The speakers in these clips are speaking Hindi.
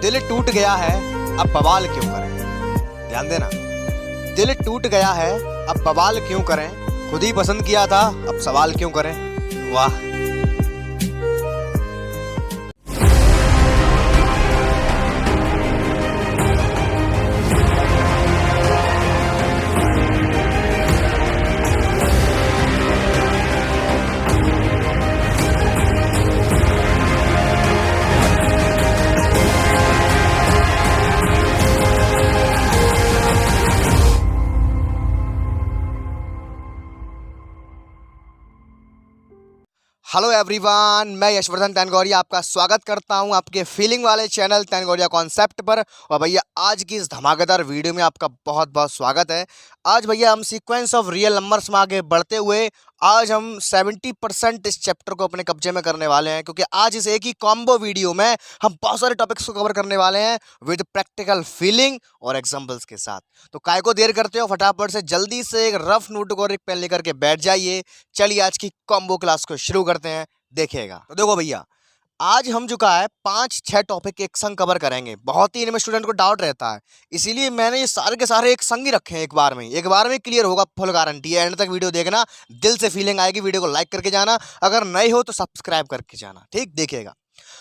दिल टूट गया है अब बवाल क्यों करें। ध्यान देना, दिल टूट गया है अब बवाल क्यों करें, खुद ही पसंद किया था अब सवाल क्यों करें। वाह। हेलो एवरीवन, मैं यशवर्धन तैनगौरिया आपका स्वागत करता हूं आपके फीलिंग वाले चैनल तैनगौरिया कॉन्सेप्ट पर। और भैया आज की इस धमाकेदार वीडियो में आपका बहुत बहुत स्वागत है। आज भैया हम सीक्वेंस ऑफ रियल नंबर्स में आगे बढ़ते हुए आज हम 70% इस चैप्टर को अपने कब्जे में करने वाले हैं, क्योंकि आज इस एक ही कॉम्बो वीडियो में हम बहुत सारे टॉपिक्स को कवर करने वाले हैं विद प्रैक्टिकल फीलिंग और एग्जाम्पल्स के साथ। तो काय को देर करते हो, फटाफट से जल्दी से एक रफ नोटबुक और एक पेन लेकर के बैठ जाइए। चलिए आज की कॉम्बो क्लास को शुरू करते हैं। देखिएगा, तो देखो भैया, आज हम जो का है 5-6 टॉपिक एक संग कवर करेंगे। बहुत ही इनमें स्टूडेंट को डाउट रहता है, इसीलिए मैंने ये सारे के सारे एक संग ही रखे हैं। एक बार में क्लियर होगा, फुल गारंटी है। एंड तक वीडियो देखना, दिल से फीलिंग आएगी। वीडियो को लाइक करके जाना, अगर नए हो तो सब्सक्राइब करके जाना, ठीक। देखिएगा,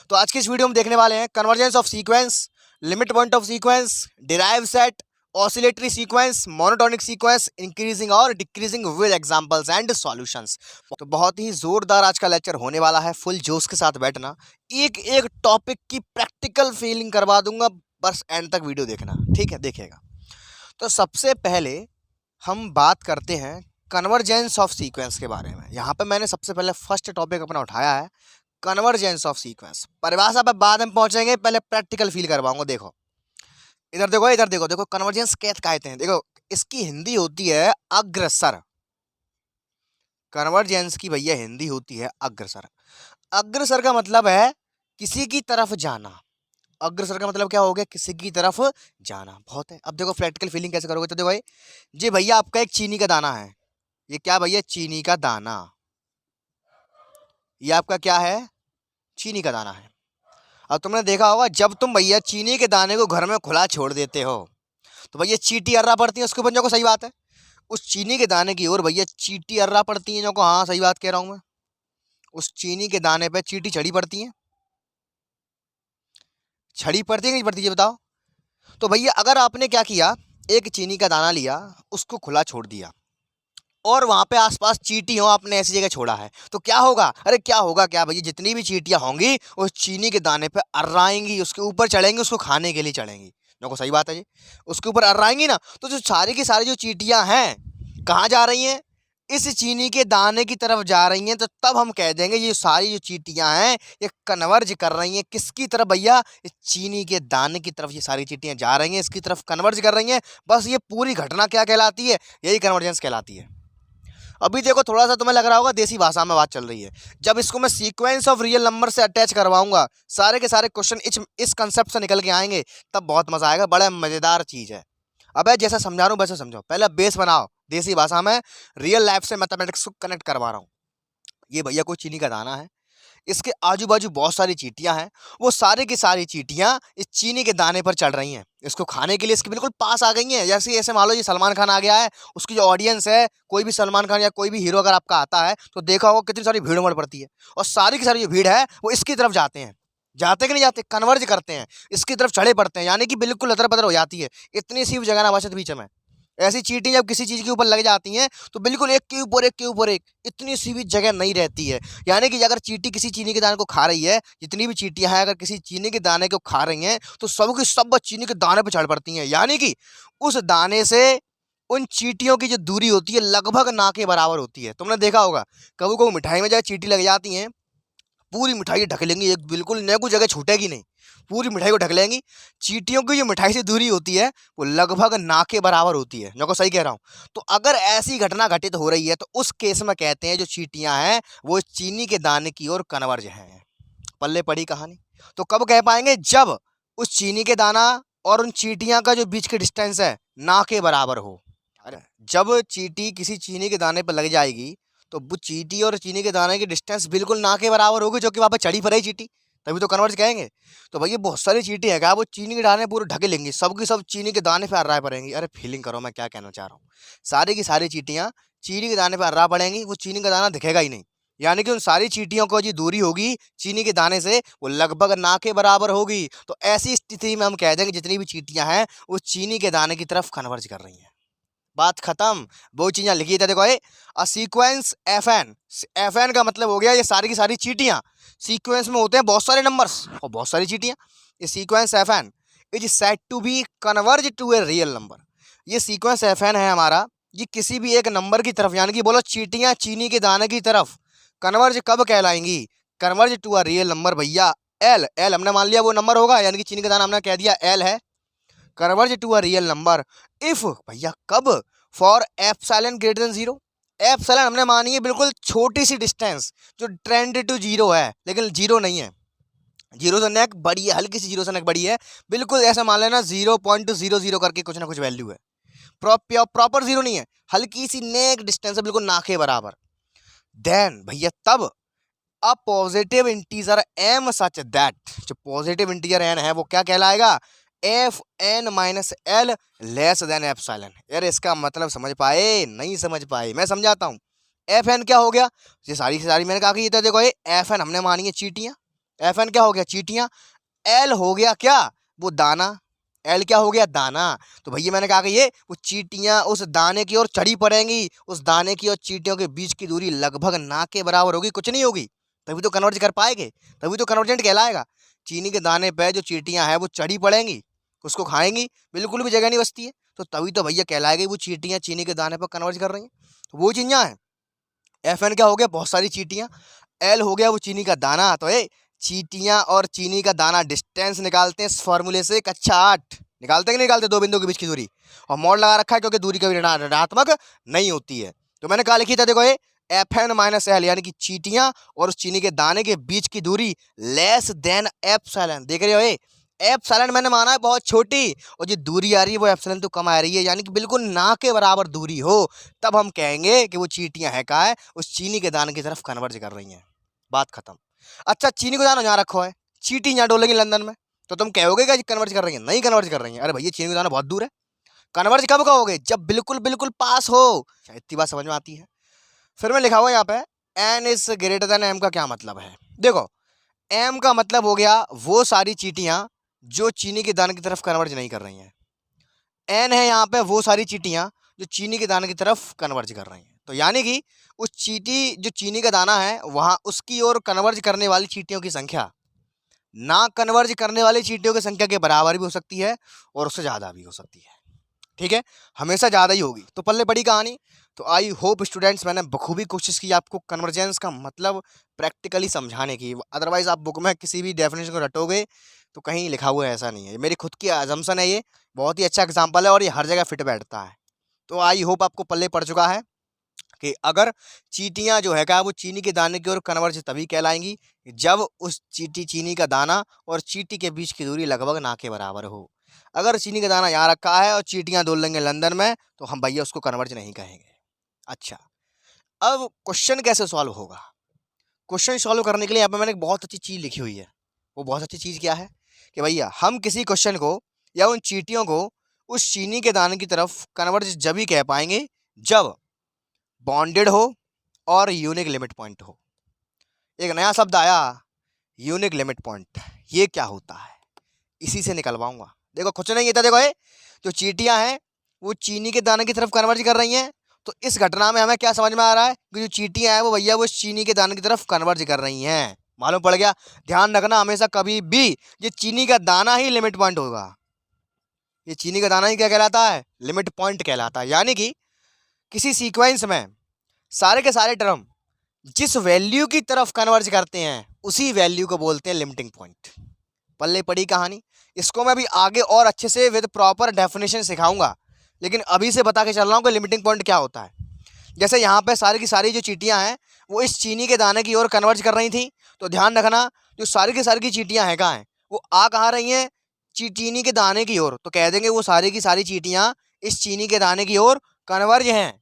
तो आज की इस वीडियो में देखने वाले हैं convergence of sequence, limit point of sequence, derive set, oscillatory sequence, monotonic sequence, increasing और decreasing with examples and solutions. तो बहुत ही जोरदार आज का लेक्चर होने वाला है। फुल जोश के साथ बैठना, एक एक टॉपिक की प्रैक्टिकल फीलिंग करवा दूंगा, बस एंड तक वीडियो देखना, ठीक है। देखिएगा, तो सबसे पहले हम बात करते हैं कन्वर्जेंस ऑफ सीक्वेंस के बारे में। यहाँ पे मैंने सबसे पहले फर्स्ट टॉपिक अपना उठाया है कन्वर्जेंस ऑफ सीक्वेंस। परिभाषा पे बाद में पहुंचेंगे, पहले प्रैक्टिकल फील करवाऊंगा। देखो इधर देखो, इधर देखो, देखो कन्वर्जेंस क्या कहते हैं। देखो, इसकी हिंदी होती है अग्रसर। कन्वर्जेंस की भैया हिंदी होती है अग्रसर। अग्रसर का मतलब है किसी की तरफ जाना। अग्रसर का मतलब क्या हो गया, किसी की तरफ जाना। बहुत है। अब देखो प्रैक्टिकल फीलिंग कैसे करोगे, तो देखो भाई जी, भैया आपका एक चीनी का दाना है। ये क्या भैया, चीनी का दाना। ये आपका क्या है, चीनी का दाना है। अब तुमने देखा होगा, जब तुम भैया चीनी के दाने को घर में खुला छोड़ देते हो तो भैया चींटी अर्रा पड़ती है उसके ऊपर। जो को सही बात है, उस चीनी के दाने की ओर भैया चींटी अर्रा पड़ती है। जो को हाँ सही बात कह रहा हूं मैं, उस चीनी के दाने पे चींटी चढ़ी पड़ती है। छड़ी पड़ती है कि नहीं पड़ती है, बताओ। तो भैया अगर आपने क्या किया, एक चीनी का दाना लिया, उसको खुला छोड़ दिया और वहां पे आसपास चींटी हो, आपने ऐसी जगह छोड़ा है, तो क्या होगा, अरे क्या होगा, क्या भैया, जितनी भी चींटियां होंगी उस चीनी के दाने पे अर्राएंगी, उसके ऊपर चढ़ेंगी, उसको खाने के लिए चढ़ेंगी। देखो सही बात है जी, उसके ऊपर अर्राएंगी ना, तो जो सारी की सारी जो चींटियां हैं कहाँ जा रही हैं, इस चीनी के दाने की तरफ जा रही हैं। तो तब हम कह देंगे ये सारी जो चींटियां हैं ये कन्वर्ज कर रही हैं। किसकी तरफ भैया, इस चीनी के दाने की तरफ ये सारी चींटियां जा रही हैं, इसकी तरफ कन्वर्ज कर रही हैं। बस ये पूरी घटना क्या कहलाती है, यही कन्वर्जेंस कहलाती है। अभी देखो, थोड़ा सा तुम्हें लग रहा होगा देसी भाषा में बात चल रही है। जब इसको मैं सीक्वेंस ऑफ रियल नंबर से अटैच करवाऊंगा, सारे के सारे क्वेश्चन इस कंसेप्ट से निकल के आएंगे, तब बहुत मजा आएगा। बड़ा मजेदार चीज है। अब जैसा समझा रहा हूँ वैसे समझो, पहले बेस बनाओ। देसी भाषा में रियल लाइफ से मैथमेटिक्स को कनेक्ट करवा रहा हूँ। ये भैया कोई चीनी का दाना है, इसके आजू बाजू बहुत सारी चींटियां हैं। वो सारी की सारी चींटियां इस चीनी के दाने पर चढ़ रही हैं, इसको खाने के लिए इसके बिल्कुल पास आ गई हैं। जैसे ऐसे मान लो ये सलमान खान आ गया है, उसकी जो ऑडियंस है, कोई भी सलमान खान या कोई भी हीरो अगर आपका आता है तो देखा होगा कितनी सारी भीड़ उमड़ पड़ती है, और सारी की सारी जो भीड़ है वो इसकी तरफ जाते हैं। जाते कि नहीं जाते, कन्वर्ज करते हैं, इसकी तरफ चढ़े पड़ते हैं, यानी कि बिल्कुल अदर बदर हो जाती है। इतनी सी जगह ना बचत बीच में। ऐसी चींटी जब किसी चीज के ऊपर लग जाती हैं तो बिल्कुल एक के ऊपर एक के ऊपर एक, इतनी सी भी जगह नहीं रहती है। यानी कि अगर चींटी किसी चीनी के दाने को खा रही है, जितनी भी चींटियां हैं अगर किसी चीनी के दाने को खा रही हैं तो सब की सब चीनी के दाने पर चढ़ पड़ती हैं। यानी कि उस दाने से उन चींटियों की जो दूरी होती है लगभग ना के बराबर होती है। तुमने देखा होगा कभी कभी मिठाई में जब चींटी लग जाती हैं, पूरी मिठाई ढक लेंगी, एक बिल्कुल न कोई जगह छूटेगी नहीं, पूरी मिठाई को ढक लेंगी। चींटियों की जो मिठाई से दूरी होती है वो लगभग ना के बराबर होती है। जो को सही कह रहा हूँ। तो अगर ऐसी घटना घटित हो रही है तो उस केस में कहते हैं जो चींटियां हैं वो चीनी के दाने की ओर कन्वर्ज हैं। पल्ले पड़ी कहानी। तो कब कह पाएंगे, जब उस चीनी के दाना और उन चींटियां का जो बीच के डिस्टेंस है ना के बराबर हो। अरे जब चींटी किसी चीनी के दाने पर लग जाएगी तो वो चींटी और चीनी के दाने की डिस्टेंस बिल्कुल ना के बराबर होगी, जो कि वहां पर चढ़ी पड़े चींटी। तभी तो कन्वर्ज कहेंगे। तो भैया बहुत सारी चींटी है क्या, वो चीनी के दाने पूरे ढके लेंगी, सबकी सब चीनी के दाने पे अर्रा पड़ेंगी। अरे फीलिंग करो मैं क्या कहना चाह रहा हूँ। सारी की सारी चींटियां चीनी के दाने पे अर्रा पड़ेंगी, वो चीनी का दाना दिखेगा ही नहीं। यानी कि उन सारी चींटियों को जो दूरी होगी चीनी के दाने से वो लगभग ना के बराबर होगी। तो ऐसी स्थिति में हम कह देंगे जितनी भी चींटियां हैं वो चीनी के दाने की तरफ कन्वर्ज कर रही हैं। बात खत्म। वो चीज़ें लिखी थी देखो, a sequence F N. F N का मतलब हो गया ये सारी की सारी चींटियां, सीक्वेंस में होते हैं बहुत सारे नंबर्स और बहुत सारी चींटियां। ये sequence F N is said to be converge to a real number. ये सीक्वेंस एफ एन है हमारा, ये किसी भी एक नंबर की तरफ, यानी कि बोलो चींटियां चीनी के दाने की तरफ कन्वर्ज कब कहलाएंगी, converge to a real number भैया। एल, एल हमने मान लिया वो नंबर होगा, यानी कि चीनी का दाना हमने कह दिया एल है। Converge to a real number if भैया कब, for epsilon greater than zero. Epsilon हमने मानी है बिल्कुल छोटी सी डिस्टेंस जो ट्रेंड टू जीरो है, लेकिन जीरो नहीं है, जीरो से नेक बड़ी है, हल्की सी जीरो से नेक बड़ी है, बिल्कुल ऐसा मान लेना 0.00 करके कुछ ना कुछ वैल्यू है। प्रॉपर जीरो नहीं है, हल्की सी नेक डिस्टेंस है, बिल्कुल ना के बराबर। देन भैया तब a positive integer M such that, जो पॉजिटिव इंटीजर एन है वो क्या कहलाएगा, F N minus L less than epsilon. यार इसका मतलब समझ पाए, नहीं समझ पाए, मैं समझाता हूँ। एफ एन क्या हो गया, ये सारी की सारी मैंने कहा कि ये तो देखो ये एफ एन हमने मानी है चींटियां, एफ एन क्या हो गया चींटियां, एल हो गया क्या वो दाना, एल क्या हो गया दाना। तो भैया मैंने कहा कि ये वो चींटियां उस दाने की ओर चढ़ी पड़ेंगी, उस दाने की और चींटियों के बीच की दूरी लगभग ना के बराबर होगी, कुछ नहीं होगी, तभी तो कन्वर्ज कर पाएंगे, तभी तो कन्वर्जेंट कहलाएगा। चीनी के दाने पे जो चींटियां हैं वो चढ़ी पड़ेंगी, उसको खाएंगी, बिल्कुल भी जगह नहीं बचती है, तो तभी तो भैया कहलाएगी वो चींटियां चीनी के दाने पर कन्वर्ज कर रही हैं। तो वो चीज़ें हैं। एफ एन क्या हो गया बहुत सारी चींटियां, एल हो गया वो चीनी का दाना। तो चींटियां और चीनी का दाना डिस्टेंस निकालते हैं इस फॉर्मूले से, कक्षा 8 निकालते हैं कि नहीं निकालते, दो बिंदु के बीच की दूरी, और मोड़ लगा रखा है क्योंकि दूरी कभी ऋणात्मक नहीं होती है। तो मैंने कहा लिखी था देखो एफ एन माइनस एल, यानी कि चींटियां और उस चीनी के दाने के बीच की दूरी लेस देन एप्सिलॉन। देख रहे हो एप्सिलॉन मैंने माना है बहुत छोटी, और जो दूरी आ रही है वो एप्सिलॉन तो कम आ रही है, यानी कि बिल्कुल ना के बराबर दूरी हो, तब हम कहेंगे कि वो चींटियां है का है उस चीनी के दाने की तरफ कन्वर्ज कर रही हैं। बात खत्म। अच्छा चीनी को दाना यहाँ रखो है, चींटी यहाँ डोलेगी लंदन में, तो तुम कहोगे कि कन्वर्ज कर रही है, नहीं कन्वर्ज कर रही है। अरे भैया चीनी को दाना बहुत दूर है, कन्वर्ज कब कहोगे, जब बिल्कुल बिल्कुल पास हो। इतनी बात समझ में आती है। फिर मैं लिखा हुआ यहाँ पे N is greater than M का क्या मतलब है, देखो एम का मतलब हो गया वो सारी चींटियां जो चीनी के दाने की तरफ कन्वर्ज नहीं कर रही हैं, एन है यहाँ पे वो सारी चींटियां जो चीनी के दाने की तरफ कन्वर्ज कर रही हैं। तो यानी कि उस चींटी जो चीनी का दाना है वहां उसकी ओर कन्वर्ज करने वाली चींटियों की संख्या ना कन्वर्ज करने वाली चींटियों की संख्या के बराबर भी हो सकती है और उससे ज़्यादा भी हो सकती है। ठीक है, हमेशा ज़्यादा ही होगी। तो पल्ले पड़ी कहानी। तो आई होप स्टूडेंट्स मैंने बखूबी कोशिश की आपको कन्वर्जेंस का मतलब प्रैक्टिकली समझाने की, अदरवाइज आप बुक में किसी भी डेफिनेशन को रटोगे तो कहीं लिखा हुआ है, ऐसा नहीं है, मेरी खुद की अजम्पशन है, ये बहुत ही अच्छा एग्जाम्पल है और ये हर जगह फिट बैठता है। तो आई होप आपको पल्ले पड़ चुका है कि अगर चींटियां जो है क्या वो चीनी के दाने की ओर कन्वर्ज तभी कहलाएंगी जब उस चीनी का दाना और चींटी के बीच की दूरी लगभग ना के बराबर हो। अगर चीनी का दाना यहाँ रखा है और चींटियां डोल लेंगे लंदन में तो हम भैया उसको कन्वर्ज नहीं कहेंगे। अच्छा अब क्वेश्चन कैसे सॉल्व होगा, क्वेश्चन सॉल्व करने के लिए यहाँ पे मैंने एक बहुत अच्छी चीज़ लिखी हुई है। वो बहुत अच्छी चीज़ क्या है कि भैया हम किसी क्वेश्चन को या उन चींटियों को उस चीनी के दाने की तरफ कन्वर्ज जब ही कह पाएंगे जब बॉन्डेड हो और यूनिक लिमिट पॉइंट हो। एक नया शब्द आया यूनिक लिमिट पॉइंट, ये क्या होता है इसी से निकलवाऊंगा। देखो कुछ नहीं था, देखो जो चींटियां हैं वो चीनी के दाने की तरफ कन्वर्ज कर रही हैं, तो इस घटना में हमें क्या समझ में आ रहा है कि जो चींटियां हैं वो भैया वो चीनी के दाने की तरफ कन्वर्ज कर रही हैं, मालूम पड़ गया। ध्यान रखना हमेशा कभी भी ये चीनी का दाना ही लिमिट पॉइंट होगा, ये चीनी का दाना ही क्या कहलाता है, लिमिट पॉइंट कहलाता है। यानी कि किसी सीक्वेंस में सारे के सारे टर्म जिस वैल्यू की तरफ कन्वर्ज करते हैं उसी वैल्यू को बोलते हैं लिमिटिंग पॉइंट। पल्ले पड़ी कहानी। इसको मैं अभी आगे और अच्छे से विद प्रॉपर डेफिनेशन सिखाऊंगा, लेकिन अभी से बता के चल रहा हूँ कि लिमिटिंग पॉइंट क्या होता है। जैसे यहाँ पे सारी की सारी जो चींटियाँ हैं वो इस चीनी के दाने की ओर कन्वर्ज कर रही थी, तो ध्यान रखना जो सारी की चींटियाँ हैं कहाँ हैं, वो आ कहाँ रही हैं, चीनी के दाने की ओर, तो कह देंगे वो सारी की सारी चींटियाँ इस चीनी के दाने की ओर कन्वर्ज हैं,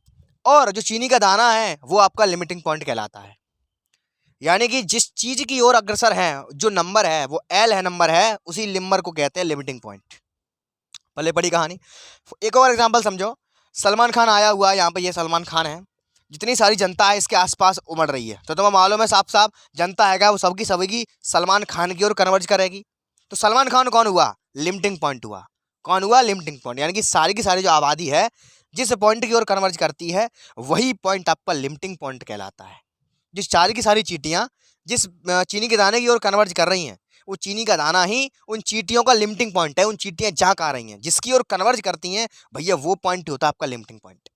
और जो चीनी का दाना है वो आपका लिमिटिंग पॉइंट कहलाता है। यानी कि जिस चीज की ओर अग्रसर है, जो नंबर है वो एल है, नंबर है, उसी नंबर को कहते हैं लिमिटिंग पॉइंट। पल्ले पड़ी कहानी। एक और एग्जांपल समझो, सलमान खान आया हुआ है यहाँ पे, ये सलमान खान है, जितनी सारी जनता है इसके आसपास उमड़ रही है, तो तुम्हें मालूम है साफ साफ जनता है वो सबकी सबकी सलमान खान की ओर कन्वर्ज करेगी। तो सलमान खान कौन हुआ? लिमिटिंग पॉइंट हुआ। कौन हुआ? Limiting point. यानी कि सारी की सारी जो आबादी है जिस पॉइंट की ओर कन्वर्ज करती है वही पॉइंट आपका लिमिटिंग पॉइंट कहलाता है। जिस सारी की सारी चींटियां जिस चीनी के दाने की ओर कन्वर्ज कर रही हैं, वो चीनी का दाना ही उन चींटियों का लिमिटिंग पॉइंट है। उन चींटियां जहाँ आ रही हैं, जिसकी ओर कन्वर्ज करती हैं, भैया वो पॉइंट होता है आपका लिमिटिंग पॉइंट।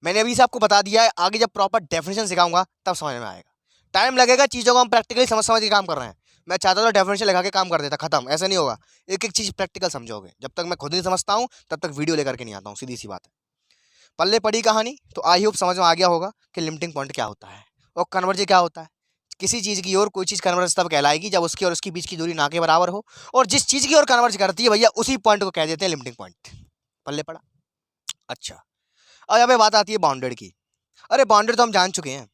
मैंने अभी से आपको बता दिया है, आगे जब प्रॉपर डेफिनेशन सिखाऊंगा तब समझ में आएगा। टाइम लगेगा, चीज़ों को हम प्रैक्टिकली समझ समझ के काम कर रहे हैं। मैं चाहता था डेफिनेशन लगा के काम कर देता, खत्म। ऐसा नहीं होगा, एक एक चीज़ प्रैक्टिकल समझोगे। जब तक मैं खुद नहीं समझता हूँ तब तक वीडियो लेकर के नहीं आता हूँ, सीधी सी बात है। पल्ले पड़ी कहानी। तो आई होप समझ में आ गया होगा कि लिमिटिंग पॉइंट क्या होता है और कन्वर्ज क्या होता है। किसी चीज़ की ओर कोई चीज़ कन्वर्ज तब कहलाएगी जब उसकी और उसके बीच की दूरी ना के बराबर हो, और जिस चीज़ की ओर कन्वर्ज करती है भैया उसी पॉइंट को कह देते हैं लिमिटिंग पॉइंट। पल्ले पड़ा। अच्छा, अब यहाँ पे बात आती है बाउंडेड की। अरे बाउंडेड तो हम जान चुके हैं।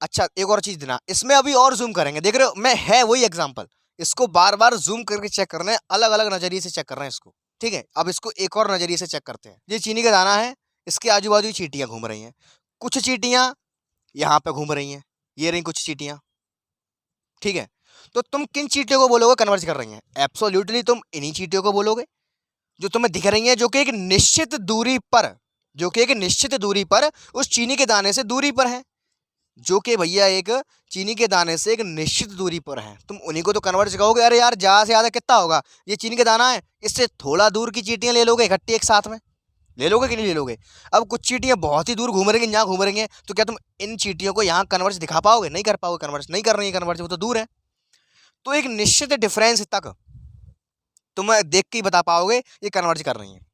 अच्छा, एक और चीज़ देना, इसमें अभी और जूम करेंगे। देख रहे हो, मैं है वही एग्जाम्पल, इसको बार बार जूम करके चेक करना है, अलग अलग नज़रिए से चेक कर रहे हैं इसको। ठीक है, अब इसको एक और नज़रिए से चेक करते हैं। ये चीनी का दाना है, इसके आजू बाजू चींटियाँ घूम रही हैं। कुछ चींटियाँ यहाँ पे घूम रही हैं, ये रही कुछ चींटियाँ। ठीक है, तो तुम किन चींटियों को बोलोगे कन्वर्ज कर रही हैं? एब्सोल्युटली तुम इन्हीं चींटियों को बोलोगे जो तुम्हें दिख रही हैं, जो कि एक निश्चित दूरी पर, जो कि एक निश्चित दूरी पर उस चीनी के दाने से दूरी पर है, जो कि भैया एक चीनी के दाने से एक निश्चित दूरी पर है। तुम उन्हीं को तो कन्वर्ज कहोगे। अरे यार, ज़्यादा से ज़्यादा कितना होगा, ये चीनी का दाना है, इससे थोड़ा दूर की चींटियां ले लोगे इकट्ठी एक साथ में, ले लोगे कि नहीं ले लोगे? अब कुछ चींटियां बहुत ही दूर घूम रही हैं, यहाँ घूम रही हैं, तो क्या तुम इन चींटियों को यहाँ कन्वर्ज दिखा पाओगे? नहीं कर पाओगे। कन्वर्ज नहीं कर रही है, कन्वर्ज वो तो दूर है। तो एक निश्चित डिफरेंस तक तुम देख के ही बता पाओगे ये कन्वर्ज कर रही हैं।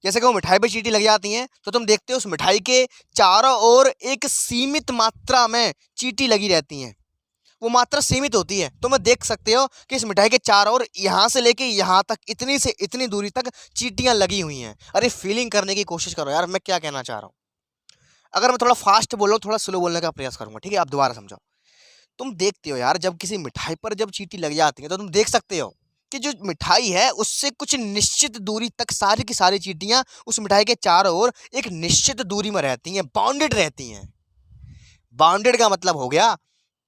जैसे कि वो मिठाई पे चींटी लग जाती हैं, तो तुम देखते हो उस मिठाई के चारों ओर एक सीमित मात्रा में चींटी लगी रहती हैं। वो मात्रा सीमित होती है, तो मैं देख सकते हो कि इस मिठाई के चारों ओर यहाँ से लेके यहाँ तक इतनी से इतनी दूरी तक चींटियाँ लगी हुई हैं। अरे फीलिंग करने की कोशिश करो यार, मैं क्या कहना चाह रहा हूँ। अगर मैं थोड़ा फास्ट बोल रहा हूँ, थोड़ा स्लो बोलने का प्रयास करूंगा, ठीक है? आप दोबारा समझो। तुम देखते हो यार, जब किसी मिठाई पर जब चींटी लग जाती है, तो तुम देख सकते हो कि जो मिठाई है उससे कुछ निश्चित दूरी तक सारी की सारी चींटियां उस मिठाई के चारों ओर एक निश्चित दूरी में रहती हैं, बाउंडेड रहती हैं। बाउंडेड का मतलब हो गया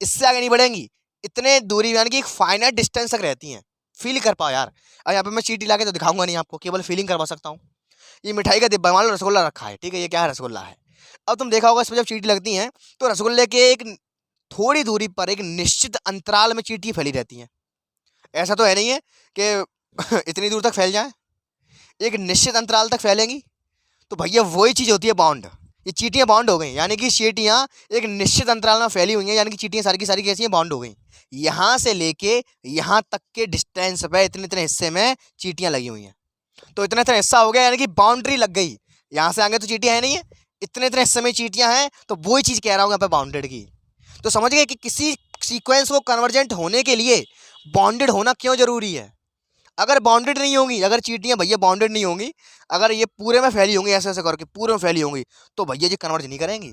इससे आगे नहीं बढ़ेंगी, इतने दूरी यानी कि एक फाइनाइट डिस्टेंस तक रहती हैं। फील कर पाओ यार। अब यहाँ पे मैं चींटी ला के तो दिखाऊंगा नहीं आपको, केवल फीलिंग करवा सकता हूँ। ये मिठाई का डिब्बा, मान लो रसगुल्ला रखा है, ठीक है? ये क्या है? रसगुल्ला है। अब तुम देखा होगा इसमें जब चींटी लगती हैं तो रसगुल्ले के एक थोड़ी दूरी पर एक निश्चित अंतराल में चींटी फैली रहती हैं। ऐसा तो है नहीं है कि इतनी दूर तक फैल जाए, एक निश्चित अंतराल तक फैलेंगी। तो भैया वही चीज़ होती है बाउंड। ये चींटियाँ बाउंड हो गई, यानी कि चींटियाँ एक निश्चित अंतराल में फैली हुई हैं, यानी कि चींटियाँ सारी की सारी कैसी हैं? बाउंड हो गई। यहाँ से लेके यहाँ तक के डिस्टेंस पे इतने इतने हिस्से में चींटियाँ लगी हुई हैं। तो इतना इतना हिस्सा हो गया, यानी कि बाउंड्री लग गई। यहाँ से आगे तो चींटियाँ है नहीं है, इतने इतने हिस्से में चींटियाँ हैं, तो वही चीज़ कह रहा हूँ यहाँ पे बाउंडेड की। तो समझ गए कि किसी सीक्वेंस को कन्वर्जेंट होने के लिए बाउंडेड होना क्यों जरूरी है। अगर बाउंडेड नहीं होंगी, अगर चींटियां भैया बाउंडेड नहीं होंगी, अगर ये पूरे में फैली होंगी, ऐसे ऐसे करके पूरे में फैली होंगी, तो भैया जी कन्वर्ज नहीं करेंगी।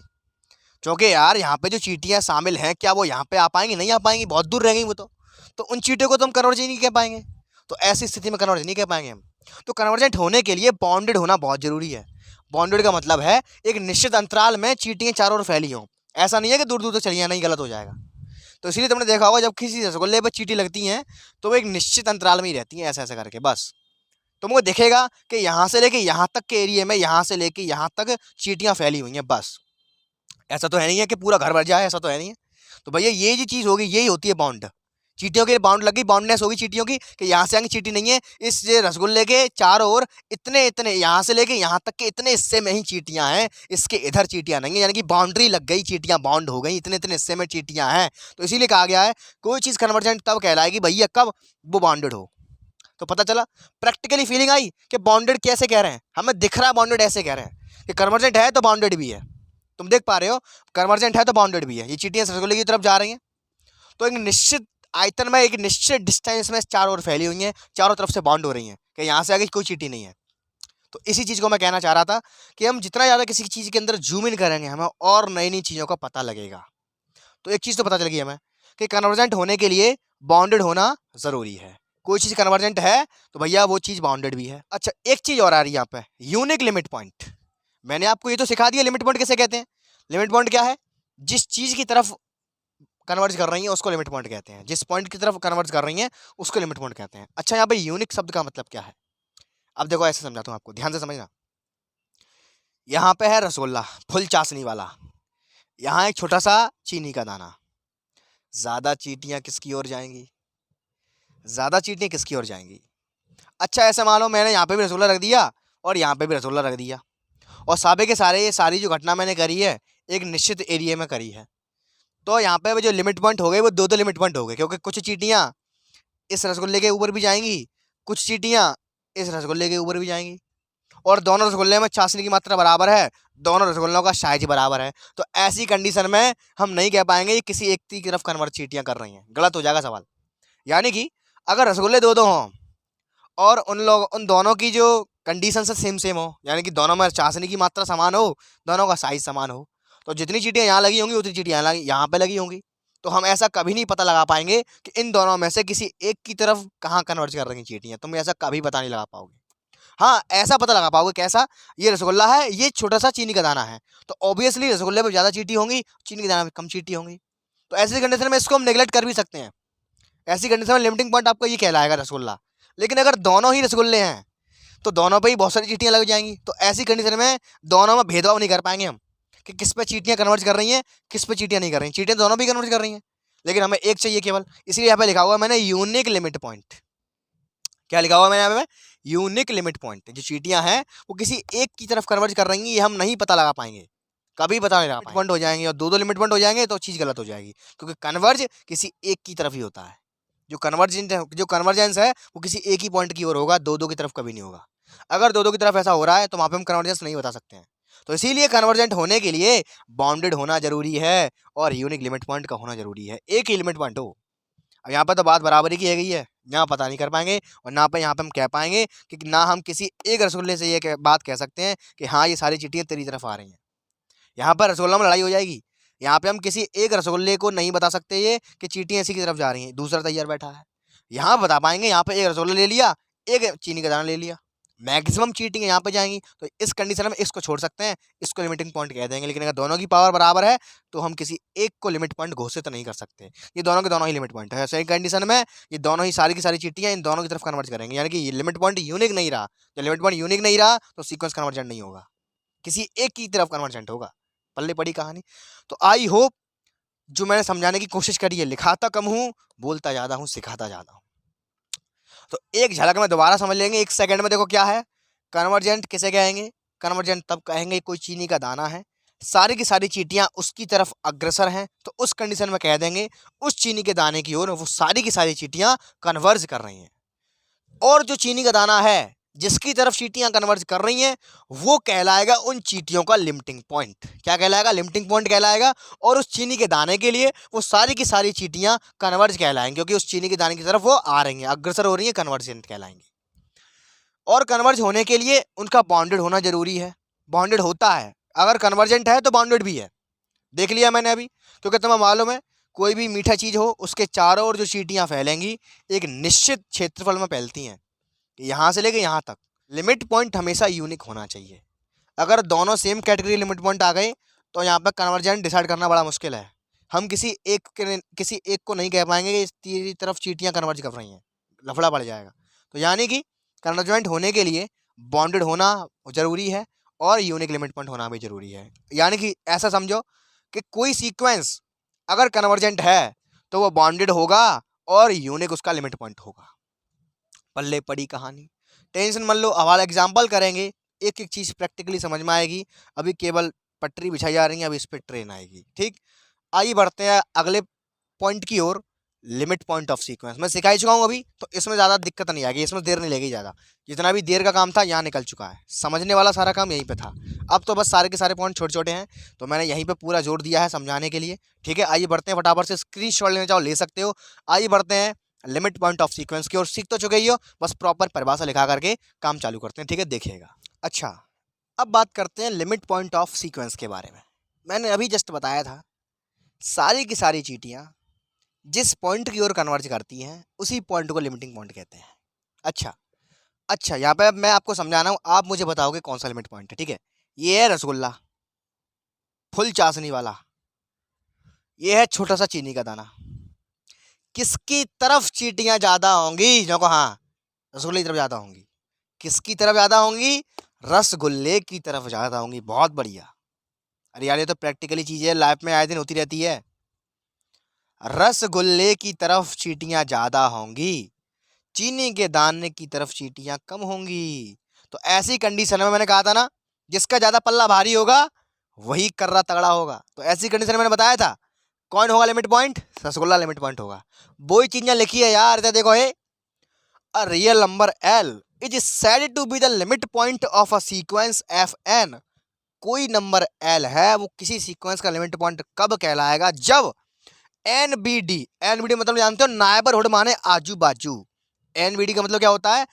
क्योंकि यार यहाँ पे जो चींटियां शामिल हैं, क्या वो यहाँ पे आ पाएंगी? नहीं आ पाएंगी, बहुत दूर रहेंगी वो तो उन चींटियों को तो हम कन्वर्ज ही नहीं कह पाएंगे। तो ऐसी स्थिति में कन्वर्ज नहीं कह पाएंगे हम। तो कन्वर्जेंट होने के लिए बाउंडेड होना बहुत जरूरी है। बाउंडेड का मतलब है एक निश्चित अंतराल में चींटियां चारों ओर फैली हों। ऐसा नहीं है कि दूर दूर तक चलिए, नहीं, गलत हो जाएगा। तो इसलिए तुमने देखा होगा जब किसी रसगुल्ले पर चींटी लगती हैं तो वो एक निश्चित अंतराल में ही रहती हैं, ऐसा ऐसा करके बस। तुमको दिखेगा कि यहाँ से लेके यहाँ तक के एरिया में, यहाँ से लेके यहाँ तक चींटियाँ फैली हुई हैं, बस। ऐसा तो है नहीं है कि पूरा घर भर जाए, ऐसा तो है नहीं है। तो भैया ये जो चीज़ होगी यही होती है बाउंड। चींटियों के बाउंड लगी, बाउंडनेस होगी चींटियों की कि यहाँ से आगे चींटी नहीं है, इस ये रसगुल्ले के चारों ओर इतने इतने यहाँ से लेके यहाँ तक के इतने हिस्से में ही चींटियाँ हैं, इसके इधर चींटियाँ नहीं है, यानी कि बाउंड्री लग गई, चींटियाँ बाउंड हो गई, इतने इतने हिस्से में चींटियाँ हैं। तो इसीलिए कहा गया है कोई चीज़ कन्वर्जेंट तब कहलाएगी भैया कब वो बाउंडेड हो। तो पता चला, प्रैक्टिकली फीलिंग आई कि बाउंडेड कैसे कह रहे हैं, हमें दिख रहा है बाउंडेड ऐसे कह रहे हैं कि कन्वर्जेंट है तो बाउंडेड भी है। तुम देख पा रहे हो, कन्वर्जेंट है तो बाउंडेड भी है। ये चींटियां रसगुल्ले की तरफ जा रही हैं, तो एक निश्चित आयतन में, एक निश्चित डिस्टेंस में चारों ओर फैली हुई हैं, चारों तरफ से बाउंड हो रही हैं कि यहाँ से आगे कोई चींटी नहीं है। तो इसी चीज़ को मैं कहना चाह रहा था कि हम जितना ज़्यादा किसी चीज़ के अंदर जूम इन करेंगे, हमें और नई नई चीज़ों का पता लगेगा। तो एक चीज़ तो पता चल गई हमें कि कन्वर्जेंट होने के लिए बाउंडेड होना ज़रूरी है। कोई चीज़ कन्वर्जेंट है तो भैया वो चीज़ बाउंडेड भी है। अच्छा, एक चीज़ और आ रही है यहाँ पे, यूनिक लिमिट पॉइंट। मैंने आपको ये तो सिखा दिया लिमिट पॉइंट किसे कहते हैं। लिमिट पॉइंट क्या है? जिस चीज़ की तरफ कन्वर्ज कर रही है उसको लिमिट पॉइंट कहते हैं, जिस पॉइंट की तरफ कन्वर्ज कर रही है उसको लिमिट पॉइंट कहते हैं। अच्छा, यहाँ पे यूनिक शब्द का मतलब क्या है? अब देखो ऐसे समझाता हूँ आपको, ध्यान से समझना। यहाँ पे है रसगुल्ला फुल चाशनी वाला, यहाँ एक छोटा सा चीनी का दाना। ज़्यादा चींटियाँ किसकी ओर जाएंगी? ज़्यादा चींटियाँ किसकी ओर जाएंगी? अच्छा, ऐसे मान लो मैंने यहाँ पे भी रसगुल्ला रख दिया और यहाँ पे भी रसगुल्ला रख दिया, और सारे के सारे ये सारी जो घटना मैंने करी है एक निश्चित एरिया में करी है। तो यहाँ पे जो लिमिट पॉइंट हो गए वो दो दो लिमिट पॉइंट हो गए, क्योंकि कुछ चींटियाँ इस रसगुल्ले के ऊपर भी जाएंगी, कुछ चींटियाँ इस रसगुल्ले के ऊपर भी जाएंगी, और दोनों रसगुल्ले में चाशनी की मात्रा बराबर है, दोनों रसगुल्लों का साइज बराबर है। तो ऐसी कंडीशन में हम नहीं कह पाएंगे ये किसी एक की तरफ कन्वर्ट चींटियाँ कर रही हैं, गलत हो जाएगा सवाल। यानी कि अगर रसगुल्ले दो दो हों और उन दोनों की जो कंडीशन से सेम सेम हो, यानी कि दोनों में चाशनी की मात्रा समान हो, दोनों का साइज समान हो, तो जितनी चींटियाँ यहाँ लगी होंगी उतनी चींटियाँ यहाँ पे लगी होंगी। तो हम ऐसा कभी नहीं पता लगा पाएंगे कि इन दोनों में से किसी एक की तरफ कहाँ कन्वर्ज कर रही हैं चींटियाँ, तुम ऐसा कभी पता नहीं लगा पाओगे। हाँ, ऐसा पता लगा पाओगे कैसा? ये रसगुल्ला है, ये छोटा सा चीनी का दाना है, तो ऑब्वियसली रसगुल्ले में ज़्यादा चींटी होंगी, चीनी के दाना में कम चींटी होंगी। तो ऐसी कंडीशन में इसको हम नेगलेक्ट कर भी सकते हैं। ऐसी कंडीशन में लिमिटिंग पॉइंट आपका ये कहलाएगा रसगुल्ला। लेकिन अगर दोनों ही रसगुल्ले हैं तो दोनों पे ही बहुत सारी चींटियाँ लग जाएंगी, तो ऐसी कंडीशन में दोनों में भेदभाव नहीं कर पाएंगे हम कि किस पे चींटियाँ कन्वर्ज कर रही हैं, किस पे चींटियाँ नहीं कर रही। चींटियाँ दोनों भी कन्वर्ज कर रही हैं, लेकिन हमें एक चाहिए केवल, इसलिए यहाँ पे लिखा हुआ है मैंने यूनिक लिमिट पॉइंट। क्या लिखा हुआ है मैंने यहाँ पे? Unique limit point. जो चींटियाँ हैं वो किसी एक की तरफ कन्वर्ज कर रही हैं, ये हम नहीं पता लगा पाएंगे, कभी पता नहीं लगा पाएंगे। पॉइंट हो जाएंगे और दो दो लिमिट पॉइंट हो जाएंगे तो चीज़ गलत हो जाएगी, क्योंकि कन्वर्ज किसी एक की तरफ ही होता है। जो कन्वर्जेंस है वो किसी एक ही पॉइंट की ओर होगा, दो दो की तरफ कभी नहीं होगा। अगर दो दो की तरफ ऐसा हो रहा है तो वहाँ पे हम कन्वर्जेंस नहीं बता सकते हैं। तो इसीलिए कन्वर्जेंट होने के लिए बाउंडेड होना जरूरी है और यूनिक लिमिट पॉइंट का होना जरूरी है, एक ही लिमिट पॉइंट हो। अब यहाँ पर तो बात बराबरी की है गई है, यहाँ पता नहीं कर पाएंगे और ना पे यहाँ पे हम कह पाएंगे कि ना हम किसी एक रसगुल्ले से ये बात कह सकते हैं कि हाँ ये सारी चींटियाँ तेरी तरफ आ रही हैं। यहाँ पर रसगुल्ला में लड़ाई हो जाएगी। यहाँ पे हम किसी एक रसगुल्ले को नहीं बता सकते ये कि चींटियाँ इसी की तरफ जा रही हैं, दूसरा तैयार बैठा है। यहाँ बता पाएंगे, यहाँ पे एक रसगुल्ला ले लिया, एक चीनी का दाना ले लिया, मैक्सिमम चीटिंग यहाँ पे जाएंगी। तो इस कंडीशन में इसको छोड़ सकते हैं, इसको लिमिटिंग पॉइंट कह देंगे। लेकिन अगर दोनों की पावर बराबर है तो हम किसी एक को लिमिट पॉइंट घोषित नहीं कर सकते, ये दोनों के दोनों ही लिमिट पॉइंट है। सही कंडीशन में ये दोनों ही सारी की सारी चीटियाँ इन दोनों की तरफ कन्वर्ट करेंगे, यानी कि ये लिमिट पॉइंट यूनिक नहीं रहा। जब लिमिट पॉइंट यूनिक नहीं रहा तो सीक्वेंस कन्वर्जेंट नहीं होगा, किसी एक की तरफ कन्वर्जेंट होगा। पल्ले पड़ी कहानी। तो आई होप जो मैंने समझाने की कोशिश करी है, लिखाता कम हूँ, बोलता ज़्यादा हूँ, सिखाता ज़्यादा हूँ। तो एक झलक में दोबारा समझ लेंगे, एक सेकंड में। देखो क्या है कन्वर्जेंट, किसे कहेंगे? कन्वर्जेंट तब कहेंगे कोई चीनी का दाना है, सारी की सारी चींटियां उसकी तरफ अग्रसर हैं, तो उस कंडीशन में कह देंगे उस चीनी के दाने की ओर वो सारी की सारी चींटियां कन्वर्ज कर रही हैं। और जो चीनी का दाना है जिसकी तरफ चींटियां कन्वर्ज कर रही हैं वो कहलाएगा उन चींटियों का लिमिटिंग पॉइंट। क्या कहलाएगा? लिमिटिंग पॉइंट कहलाएगा। और उस चीनी के दाने के लिए वो सारी की सारी चींटियां कन्वर्ज कहलाएंगी, क्योंकि उस चीनी के दाने की तरफ वो आ रही हैं, अग्रसर हो रही हैं, कन्वर्जेंट कहलाएंगी। और कन्वर्ज होने के लिए उनका बाउंडेड होना जरूरी है। बाउंडेड होता है, अगर कन्वर्जेंट है तो बाउंडेड भी है। देख लिया मैंने अभी, क्योंकि तुम्हें मालूम है कोई भी मीठा चीज़ हो उसके चारों ओर जो चींटियां फैलेंगी एक निश्चित क्षेत्रफल में फैलती हैं, यहाँ से लेके यहाँ तक। लिमिट पॉइंट हमेशा यूनिक होना चाहिए। अगर दोनों सेम कैटेगरी लिमिट पॉइंट आ गए तो यहाँ पर कन्वर्जेंट डिसाइड करना बड़ा मुश्किल है। हम किसी एक को नहीं कह पाएंगे कि इस तरफ चींटियां कन्वर्ज कर रही हैं, लफड़ा पड़ जाएगा। तो यानी कि कन्वर्जेंट होने के लिए बॉन्डेड होना जरूरी है और यूनिक लिमिट पॉइंट होना भी जरूरी है। यानी कि ऐसा समझो कि कोई सीक्वेंस अगर कन्वर्जेंट है तो वो बॉन्डेड होगा और यूनिक उसका लिमिट पॉइंट होगा। पल्ले पड़ी कहानी, टेंशन मत लो। अब एग्जाम्पल करेंगे, एक एक चीज़ प्रैक्टिकली समझ में आएगी। अभी केवल पटरी बिछाई जा रही है, अभी इस पर ट्रेन आएगी। ठीक, आइए बढ़ते हैं अगले पॉइंट की ओर, लिमिट पॉइंट ऑफ सीक्वेंस। मैं सिखा ही चुका हूँ अभी, तो इसमें ज़्यादा दिक्कत नहीं आएगी, इसमें देर नहीं लगेगी ज़्यादा। जितना भी देर का काम था यहाँ निकल चुका है, समझने वाला सारा काम यहीं पे था। अब तो बस सारे के सारे पॉइंट छोटे छोटे हैं, तो मैंने यहीं पे पूरा जोर दिया है समझाने के लिए। ठीक है, आइए बढ़ते हैं, फटाफट से स्क्रीनशॉट लेना चाहो ले सकते हो। आइए बढ़ते हैं लिमिट पॉइंट ऑफ सीक्वेंस की ओर। सीख तो चुके ही हो, बस प्रॉपर परिभाषा लिखा करके काम चालू करते हैं। ठीक है, देखिएगा। अच्छा, अब बात करते हैं लिमिट पॉइंट ऑफ सीक्वेंस के बारे में। मैंने अभी जस्ट बताया था सारी की सारी चींटियां जिस पॉइंट की ओर कन्वर्ज करती हैं उसी पॉइंट को लिमिटिंग पॉइंट कहते हैं। अच्छा, अच्छा, यहाँ पे अब मैं आपको समझाना हूँ, आप मुझे बताओगे कौन सा लिमिट पॉइंट है, ठीक है। ये है रसगुल्ला, फुल चाशनी वाला। ये है छोटा सा चीनी का दाना। किसकी तरफ चींटियां ज्यादा होंगी? जो को हाँ, रसगुल्ले की तरफ ज्यादा होंगी। किसकी तरफ ज्यादा होंगी? रसगुल्ले की तरफ ज्यादा होंगी। बहुत बढ़िया। अरे यार, ये तो प्रैक्टिकली चीज है, लाइफ में आए दिन होती रहती है। रसगुल्ले की तरफ चींटियां ज्यादा होंगी, चीनी के दाने की तरफ चींटियां कम होंगी। तो ऐसी कंडीशन में मैंने कहा था ना, जिसका ज्यादा पल्ला भारी होगा वही कर्रा तगड़ा होगा। तो ऐसी कंडीशन में मैंने बताया था कौन होगा limit point? Rasgulla limit point होगा। वही चीजें लिखी है यार, इधर देखो। A real number L is said to be the limit point of a sequence Fn। कोई नंबर L है, वो किसी सीक्वेंस का लिमिट पॉइंट कब कहलाएगा? जब NBD, NBD मतलब जानते हो, नाइबरहुड माने आजू बाजू। NBD का मतलब क्या होता है?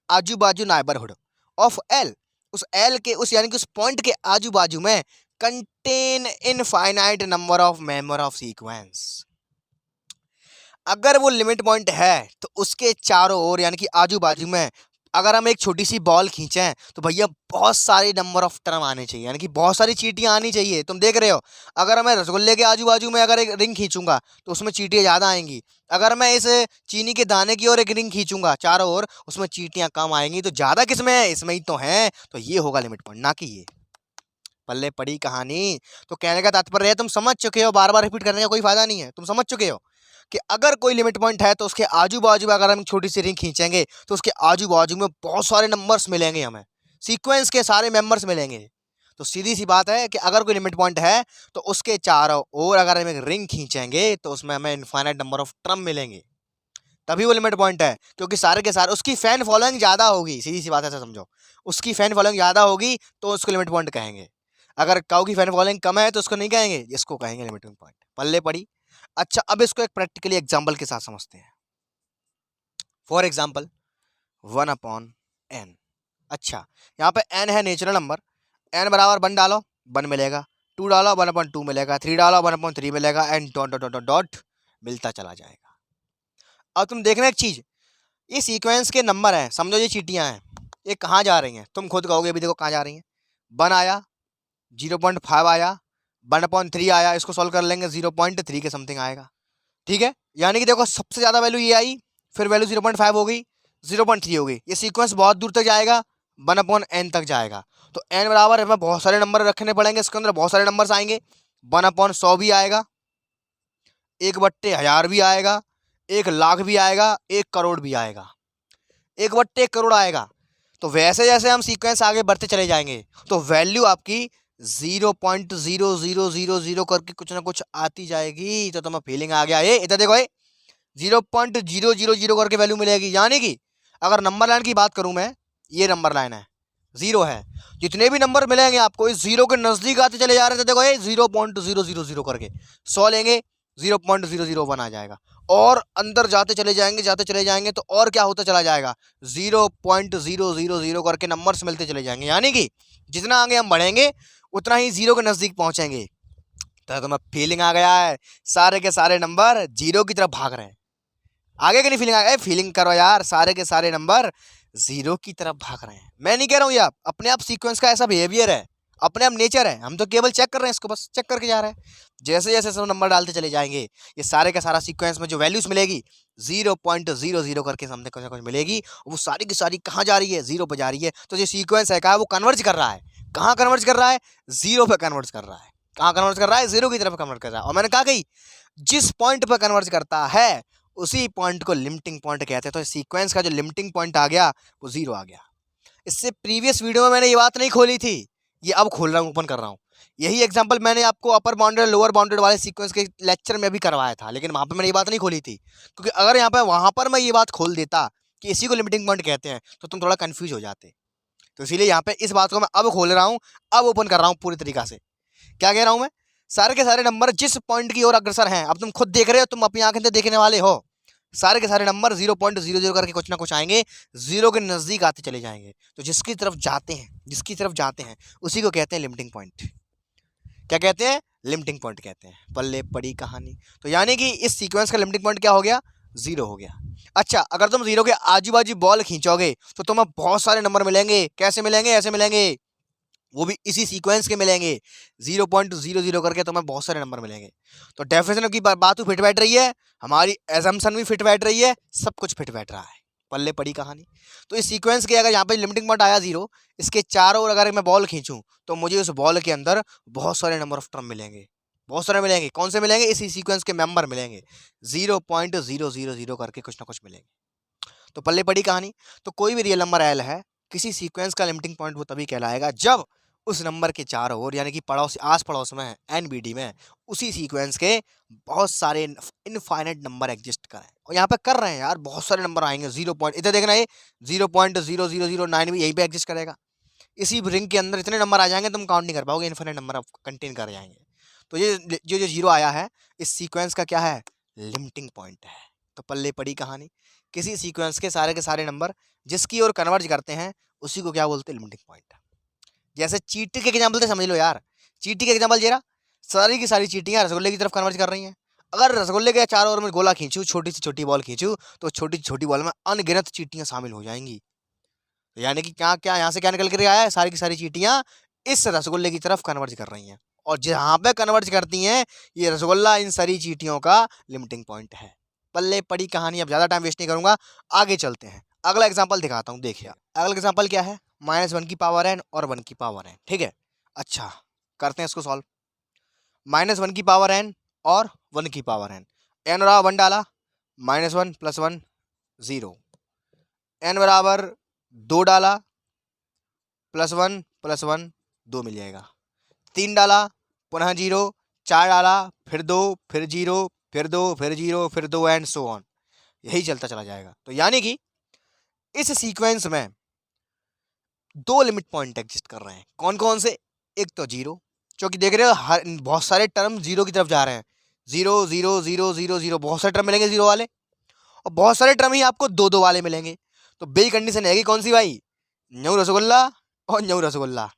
आजू बाजू, नाइबरहुड ऑफ L। उस L के, उस यानी कि उस पॉइंट के आजू बाजू में contain infinite number of member of sequence. अगर वो लिमिट पॉइंट है तो उसके चारों ओर यानी कि आजू बाजू में अगर हम एक छोटी सी बॉल खींचें तो भैया बहुत सारे नंबर ऑफ टर्म आने चाहिए, यानी कि बहुत सारी चींटियां आनी चाहिए। तुम देख रहे हो, अगर मैं रसगुल्ले के आजू बाजू में अगर एक रिंग खींचूंगा तो उसमें चींटियां ज़्यादा आएंगी। अगर मैं इस चीनी के दाने की ओर एक रिंग खींचूंगा चारों ओर, उसमें चींटियां कम आएंगी। तो ज़्यादा किस में है? इसमें ही तो है। तो ये होगा लिमिट पॉइंट, ना कि ये। पल्ले पड़ी कहानी। तो कहने का तात्पर्य है, तुम समझ चुके हो, बार बार रिपीट करने का कोई फायदा नहीं है। तुम समझ चुके हो कि अगर कोई लिमिट पॉइंट है तो उसके आजू बाजू में अगर हम छोटी सी रिंग खींचेंगे तो उसके आजू बाजू में बहुत सारे नंबर्स मिलेंगे, हमें सीक्वेंस के सारे मेंबर्स मिलेंगे। तो सीधी सी बात है कि अगर कोई लिमिट पॉइंट है तो उसके चारों ओर अगर हम एक रिंग खींचेंगे तो उसमें हमें इनफाइनाइट नंबर ऑफ टर्म मिलेंगे, तभी वो लिमिट पॉइंट है। क्योंकि सारे के सारे उसकी फैन फॉलोइंग ज्यादा होगी, सीधी सी बात है, ऐसा समझो। उसकी फैन फॉलोइंग ज्यादा होगी तो उसको लिमिट पॉइंट कहेंगे। अगर काऊ की फैन फॉलोइंग कम है तो उसको नहीं कहेंगे, इसको कहेंगे लिमिटिंग पॉइंट। पल्ले पड़ी। अच्छा, अब इसको एक प्रैक्टिकली एग्जाम्पल के साथ समझते हैं। For example 1/n। अच्छा, यहाँ पे n है नेचुरल नंबर। n बराबर 1 डालो 1 मिलेगा, 2 डालो 1/2 मिलेगा, 3 डालो 1/3 मिलेगा, and dot dot dot dot मिलता चला जाएगा। अब तुम देखना एक चीज, ये सीक्वेंस के नंबर हैं, समझो ये चींटियां हैं, ये कहाँ जा रही हैं? तुम खुद कहोगे, अभी देखो कहाँ जा रही हैं। 1 आया, 0.5 आया, 1/3 आया, इसको सॉल्व कर लेंगे 0.3 के समथिंग आएगा। ठीक है, यानी कि देखो सबसे ज्यादा वैल्यू ये आई, फिर वैल्यू 0.5 हो गई, 0.3 हो गई। ये सीक्वेंस बहुत दूर तक जाएगा, 1/n तक जाएगा। तो n बराबर हमें बहुत सारे नंबर रखने पड़ेंगे, इसके अंदर बहुत सारे नंबर्स आएंगे। 1/100 भी आएगा, 1/1000 भी आएगा, 1,00,000 भी आएगा, 1 करोड़ भी आएगा, 1/1 करोड़ आएगा। तो वैसे जैसे हम सीक्वेंस आगे बढ़ते चले जाएंगे तो वैल्यू आपकी 0.0000 करके कुछ ना कुछ आती जाएगी। तो तुम्हें फीलिंग आ गया? ये इधर देखो, 0.000 करके वैल्यू मिलेगी। यानी कि अगर नंबर लाइन की बात करूं मैं, ये नंबर लाइन है, 0 है, जितने भी नंबर मिलेंगे आपको इस 0 के नजदीक आते चले जा रहे थे। देखो ये 0.000 करके 100 लेंगे, 0.001 आ जाएगा, और अंदर जाते चले जाएंगे तो और क्या होता चला जाएगा? 0.000 करके नंबर्स मिलते चले जाएंगे। यानी कि जितना आगे हम बढ़ेंगे उतना ही 0 के नजदीक पहुंचेंगे। तो तुम्हें फीलिंग आ गया है, सारे के सारे नंबर 0 की तरफ भाग रहे हैं। आगे की नहीं फीलिंग आ गया? फीलिंग करो यार, सारे के सारे नंबर 0 की तरफ भाग रहे हैं। मैं नहीं कह रहा हूँ, ये अपने आप सीक्वेंस का ऐसा बिहेवियर है, अपने आप नेचर है। हम तो केवल चेक कर रहे हैं, इसको बस चेक करके जा रहे हैं। जैसे जैसे सब नंबर डालते चले जाएंगे, ये सारे का सारा सीक्वेंस में जो वैल्यूज मिलेगी 0.00 करके समथिंग कुछ ना कुछ मिलेगी, वो सारी की सारी कहाँ जा रही है? 0 पे जा रही है। तो जो सीक्वेंस है कहा वो कन्वर्ज कर रहा है, कहाँ कन्वर्ज कर रहा है? 0 पे कन्वर्ज कर रहा है। कहाँ कन्वर्ज कर रहा है? 0 की तरफ कन्वर्ट कर रहा है। और मैंने कहा कि जिस पॉइंट पर कन्वर्ज करता है उसी पॉइंट को लिमिटिंग पॉइंट कहते हैं। तो सीक्वेंस का जो लिमिटिंग पॉइंट आ गया वो 0 आ गया। इससे प्रीवियस वीडियो में मैंने ये बात नहीं खोली थी, ये अब खोल रहा हूँ, ओपन कर रहा हूँ। यही एग्जांपल मैंने आपको अपर बाउंडेड लोअर बाउंडेड वाले सीक्वेंस के लेक्चर में भी करवाया था, लेकिन वहाँ पे मैंने ये बात नहीं खोली थी। क्योंकि अगर यहाँ पे वहाँ पर मैं ये बात खोल देता कि इसी को लिमिटिंग पॉइंट कहते हैं तो तुम थोड़ा कन्फ्यूज हो जाते। तो इसीलिए यहाँ पे इस बात को मैं अब खोल रहा हूँ, अब ओपन कर रहा हूँ पूरी तरीका से। क्या कह रहा हूँ मैं? सारे के सारे नंबर जिस पॉइंट की ओर अग्रसर हैं, अब तुम खुद देख रहे हो, तुम अपनी आंखें से देखने वाले हो, सारे के सारे नंबर 0.00 करके कुछ ना कुछ आएंगे, 0 के नजदीक आते चले जाएंगे। तो जिसकी तरफ जाते हैं उसी को कहते हैं लिमिटिंग पॉइंट। क्या कहते हैं? लिमिटिंग पॉइंट कहते हैं। पल्ले पड़ी कहानी। तो यानी कि इस सीक्वेंस का लिमिटिंग पॉइंट क्या हो गया? 0 हो गया। अच्छा, अगर तुम 0 के आजू बाजू बॉल खींचोगे तो तुम्हें बहुत सारे नंबर मिलेंगे। कैसे मिलेंगे? ऐसे मिलेंगे, वो भी इसी सीक्वेंस के मिलेंगे। 0.00 करके तुम्हें बहुत सारे नंबर मिलेंगे। तो डेफिनेशन की बात तो फिट बैठ रही है, हमारी एजम्पशन भी फिट बैठ रही है, सब कुछ फिट बैठ रहा है। पल्ले पड़ी कहानी। तो इस सीक्वेंस के अगर यहाँ पे लिमिटिंग पॉइंट आया 0, इसके चारों ओर अगर मैं बॉल खींचूं तो मुझे उस बॉल के अंदर बहुत सारे नंबर ऑफ टर्म मिलेंगे। बहुत सारे मिलेंगे। कौन से मिलेंगे? इसी सीक्वेंस के मेंबर मिलेंगे। 0.000 करके कुछ ना कुछ मिलेंगे। तो पल्ले पड़ी कहानी। तो कोई भी रियल नंबर एल है, किसी सीक्वेंस का लिमिटिंग पॉइंट वो तभी कहलाएगा जब उस नंबर के चारों ओर, यानी कि पड़ोस, आस पड़ोस में, एनबीडी में, उसी सीक्वेंस के बहुत सारे इनफाइनाइट नंबर एग्जिस्ट करें। और यहाँ पे कर रहे हैं यार, बहुत सारे नंबर आएंगे। 0 पॉइंट, इधर देखना, ये 0.0009 भी यहीं पे एग्जिस्ट करेगा। इसी रिंग के अंदर इतने नंबर आ जाएंगे तुम काउंट नहीं कर पाओगे, इनफाइनाइट नंबर कंटेन कर जाएंगे। तो ये जो 0 आया है, इस सीक्वेंस का क्या है? लिमिटिंग पॉइंट है। तो पल्ले पड़ी कहानी। किसी सीक्वेंस के सारे नंबर जिसकी ओर कन्वर्ज करते हैं उसी को क्या बोलते हैं? Limiting point. जैसे चींटी के एग्जाम्पल से समझ लो यार। चींटी के एग्जाम्पल जरा, सारी की सारी चींटियां रसगुल्ले की तरफ कन्वर्ज कर रही हैं। अगर रसगुल्ले के चारों ओर में गोला खींचूं, छोटी से छोटी बॉल खींचूं, तो छोटी से छोटी बॉल में अनगिनत चींटियां शामिल हो जाएंगी। तो यानी कि क्या क्या यहाँ से क्या निकल कर आया है? सारी की सारी चींटियां इस रसगुल्ले की तरफ कन्वर्ज कर रही हैं, और जहां पे कन्वर्ज करती हैं ये रसगुल्ला इन सारी चींटियों का लिमिटिंग पॉइंट है। पल्ले पड़ी कहानी। अब ज्यादा टाइम वेस्ट नहीं करूंगा, आगे चलते हैं। अगला एग्जाम्पल दिखाता हूँ। देखिए अगला एग्जाम्पल क्या है? -1 की पावर n और 1 की पावर n। ठीक है, अच्छा करते हैं इसको सॉल्व। -1 की पावर n और 1 की पावर n। n बराबर 1 डाला, -1 + 1 0। n बराबर 2 डाला, +1 + 1 2 मिल जाएगा। 3 डाला, पुनः 0, 4 डाला, फिर 2, फिर 0, फिर 2, फिर 0, फिर 2 एंड सो ऑन। यही चलता चला जाएगा। तो यानी कि इस सीक्वेंस में 2 लिमिट पॉइंट एग्जिस्ट कर रहे हैं। कौन कौन से? एक तो 0, क्योंकि देख रहे हो हर बहुत सारे टर्म 0 की तरफ जा रहे हैं। 0 0 0 0 0, बहुत सारे टर्म मिलेंगे 0 वाले, और बहुत सारे टर्म ही आपको 2 2 वाले मिलेंगे। तो बे कंडीशन है कि कौन सी भाई? न्यू रसगुल्ला और न्यू रसगुल्ला।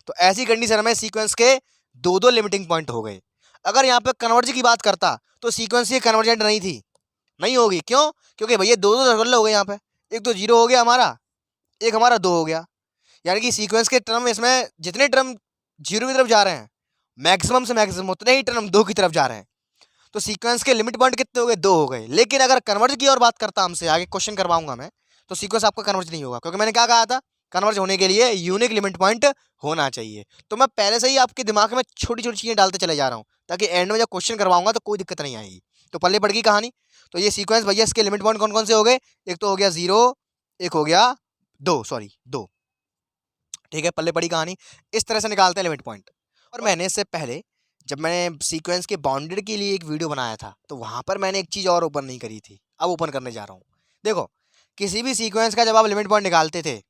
तो ऐसी कंडीशन में सीक्वेंस के 2 2 लिमिटिंग पॉइंट हो गए। अगर यहाँ पे कन्वर्ज की बात करता तो सीक्वेंस ये कन्वर्जेंट नहीं थी, नहीं होगी। क्यों? क्योंकि भैया 2 2 रसगुल्ले हो गए यहाँ पे। एक तो 0 हो गया हमारा, एक हमारा 2 हो गया। यानी कि सीक्वेंस के टर्म, इसमें जितने टर्म 0 की तरफ जा रहे हैं, मैक्सिमम से मैक्सिमम उतने ही टर्म 2 की तरफ जा रहे हैं। तो सीक्वेंस के लिमिट पॉइंट कितने हो गए? 2 हो गए। लेकिन अगर कन्वर्ज की और बात करता, हमसे आगे क्वेश्चन करवाऊंगा मैं, तो सीक्वेंस आपका कन्वर्ज नहीं होगा, क्योंकि मैंने क्या कहा था? कन्वर्ज होने के लिए यूनिक लिमिट पॉइंट होना चाहिए। तो मैं पहले से ही आपके दिमाग में छोटी छोटी चीजें डालते चले जा रहा हूँ, ताकि एंड में जब क्वेश्चन करवाऊंगा तो कोई दिक्कत नहीं आएगी। तो पल्ले पड़ गई कहानी। तो ये सीक्वेंस भैया, इसके लिमिट पॉइंट कौन कौन से हो गए? एक तो हो गया 0, एक हो गया 2। ठीक है, पल्ले पड़ी कहानी। इस तरह से निकालते हैं लिमिट पॉइंट। और मैंने इससे पहले, जब मैंने सीक्वेंस के बाउंडेड के लिए एक वीडियो बनाया था, तो वहां पर मैंने एक चीज और ओपन नहीं करी थी, अब ओपन करने जा रहा हूँ। देखो, किसी भी सीक्वेंस का जब आप लिमिट पॉइंट निकालते थे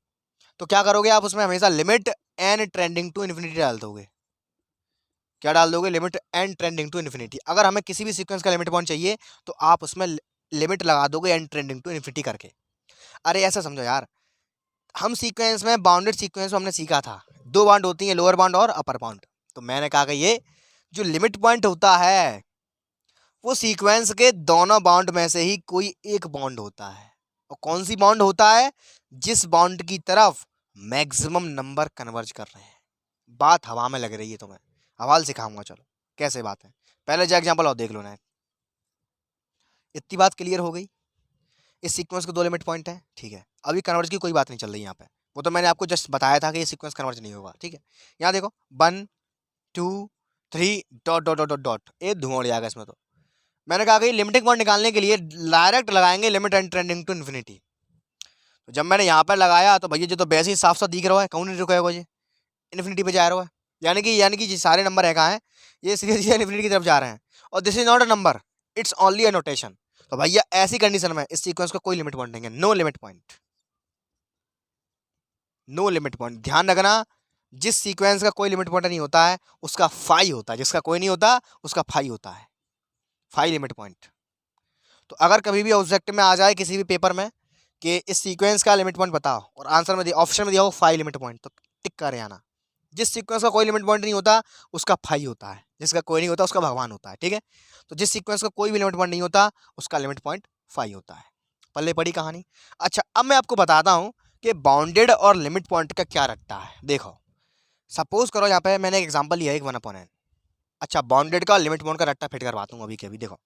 तो क्या करोगे? आप उसमें हमेशा limit n trending to infinity डाल दोगे। क्या डाल दोगे? Limit n trending to infinity. अगर हमें किसी भी सीक्वेंस का लिमिट पॉइंट चाहिए तो आप उसमें लिमिट लगा दोगे n ट्रेंडिंग टू इन्फिनिटी करके। अरे ऐसा समझो यार, हम सीक्वेंस में, बाउंडेड सीक्वेंस में हमने सीखा था 2 बाउंड होती हैं, लोअर बाउंड और अपर बाउंड। तो मैंने कहा कि ये जो लिमिट पॉइंट होता है वो सीक्वेंस के दोनों बाउंड में से ही कोई एक बाउंड होता है। और कौन सी बाउंड होता है? जिस बाउंड की तरफ मैक्सिमम नंबर कन्वर्ज कर रहे हैं। बात हवा में लग रही है तुम्हें, हवाल सिखाऊंगा। चलो कैसे बात है, पहले जो एग्जाम्पल और देख लो ना। इतनी बात क्लियर हो गई? इस सीक्वेंस के 2 लिमिट पॉइंट है, ठीक है। अभी कन्वर्ज की कोई बात नहीं चल रही यहाँ पे, वो तो मैंने आपको जस्ट बताया था कि ये सीक्वेंस कन्वर्ज नहीं होगा, ठीक है। यहाँ देखो 1 2 3 dot dot dot dot dot, ये धुआं उड़ जाएगा इसमें। तो मैंने कहा कि लिमिटिंग पॉइंट निकालने के लिए डायरेक्ट लगाएंगे limit N trending to infinity. तो जब मैंने यहाँ पर लगाया तो भैया जो तो वैसे ही साफ साफ दिख रहा है, कौन नहीं रुकेगा ये, इन्फिनिटी पे जा रहा है। यानी कि ये सारे नंबर है कहाँ है? ये सीधे सीधे इन्फिनिटी की तरफ जा रहे हैं। और this is not a number, it's only a notation. तो भैया ऐसी कंडीशन में इस सीक्वेंस का कोई लिमिट पॉइंट नहीं है, no limit point, no limit point. ध्यान रखना, जिस सीक्वेंस का कोई लिमिट पॉइंट नहीं होता है उसका फाई होता है, जिसका कोई नहीं होता उसका फाई होता है, फाई लिमिट पॉइंट। तो अगर कभी भी ऑब्जेक्ट में आ जाए किसी भी पेपर में कि इस सीक्वेंस का लिमिट पॉइंट बताओ, और आंसर में ऑप्शन में दिया हो फाई लिमिट पॉइंट, तो टिक कर आना, जिस सीक्वेंस का कोई लिमिट पॉइंट नहीं होता उसका फाई होता है, जिसका कोई नहीं होता उसका भगवान होता है, ठीक है। तो जिस सीक्वेंस का कोई भी लिमिट पॉइंट नहीं होता उसका लिमिट पॉइंट फाई होता है। पल्ले पड़ी कहानी। अच्छा, अब मैं आपको बताता हूँ कि बाउंडेड और लिमिट पॉइंट का क्या रखता है। देखो, सपोज करो यहाँ पे मैंने एक एग्जांपल लिया है, 1/n। अच्छा, बाउंडेड का लिमिट पॉइंट का रट्टा फिट करवाता हूँ अभी के अभी। देखो,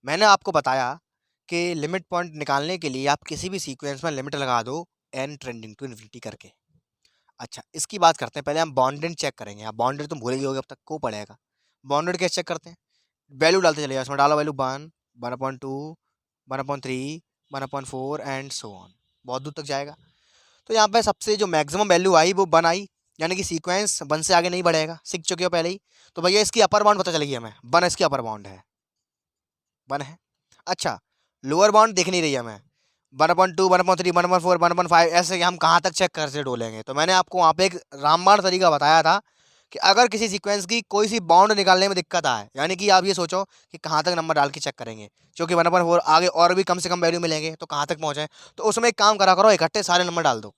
मैंने आपको बताया कि लिमिट पॉइंट निकालने के लिए आप किसी भी सीक्वेंस में लिमिट लगा दो n ट्रेंडिंग टू इन्फिनिटी करके। अच्छा, इसकी बात करते हैं, पहले हम बाउंडेड चेक करेंगे। आप बाउंडेड तुम भूल ही होगे अब तक, को पड़ेगा। बाउंडेड कैसे चेक करते हैं? वैल्यू डालते चले जाओ, इसमें डालो वैल्यू 1, 1/2, 1/3, 1/4 एंड सो ऑन, बहुत दूर तक जाएगा। तो यहाँ पे सबसे जो मैक्सिमम वैल्यू आई वो 1 आई, यानी कि सीक्वेंस 1 से आगे नहीं बढ़ेगा, सीख चुके हो पहले ही। तो भैया इसकी अपर बाउंड पता चलेगी हमें, 1 इसकी अपर बाउंड है, 1 है। अच्छा, लोअर बाउंड दिख नहीं रही है हमें, 1/2, 1/3, 1/4, 1/5, ऐसे हम कहाँ तक चेक कर से डोलेंगे। तो मैंने आपको वहाँ पे एक रामबाण तरीका बताया था कि अगर किसी सीक्वेंस की कोई सी बाउंड निकालने में दिक्कत आए, यानी कि आप ये सोचो कि कहाँ तक नंबर डाल के चेक करेंगे, क्योंकि 1/4 आगे और भी कम से कम वैल्यू मिलेंगे, तो कहाँ तक पहुँचे। तो उसमें एक काम करा करो, इकट्ठे सारे नंबर डाल दो।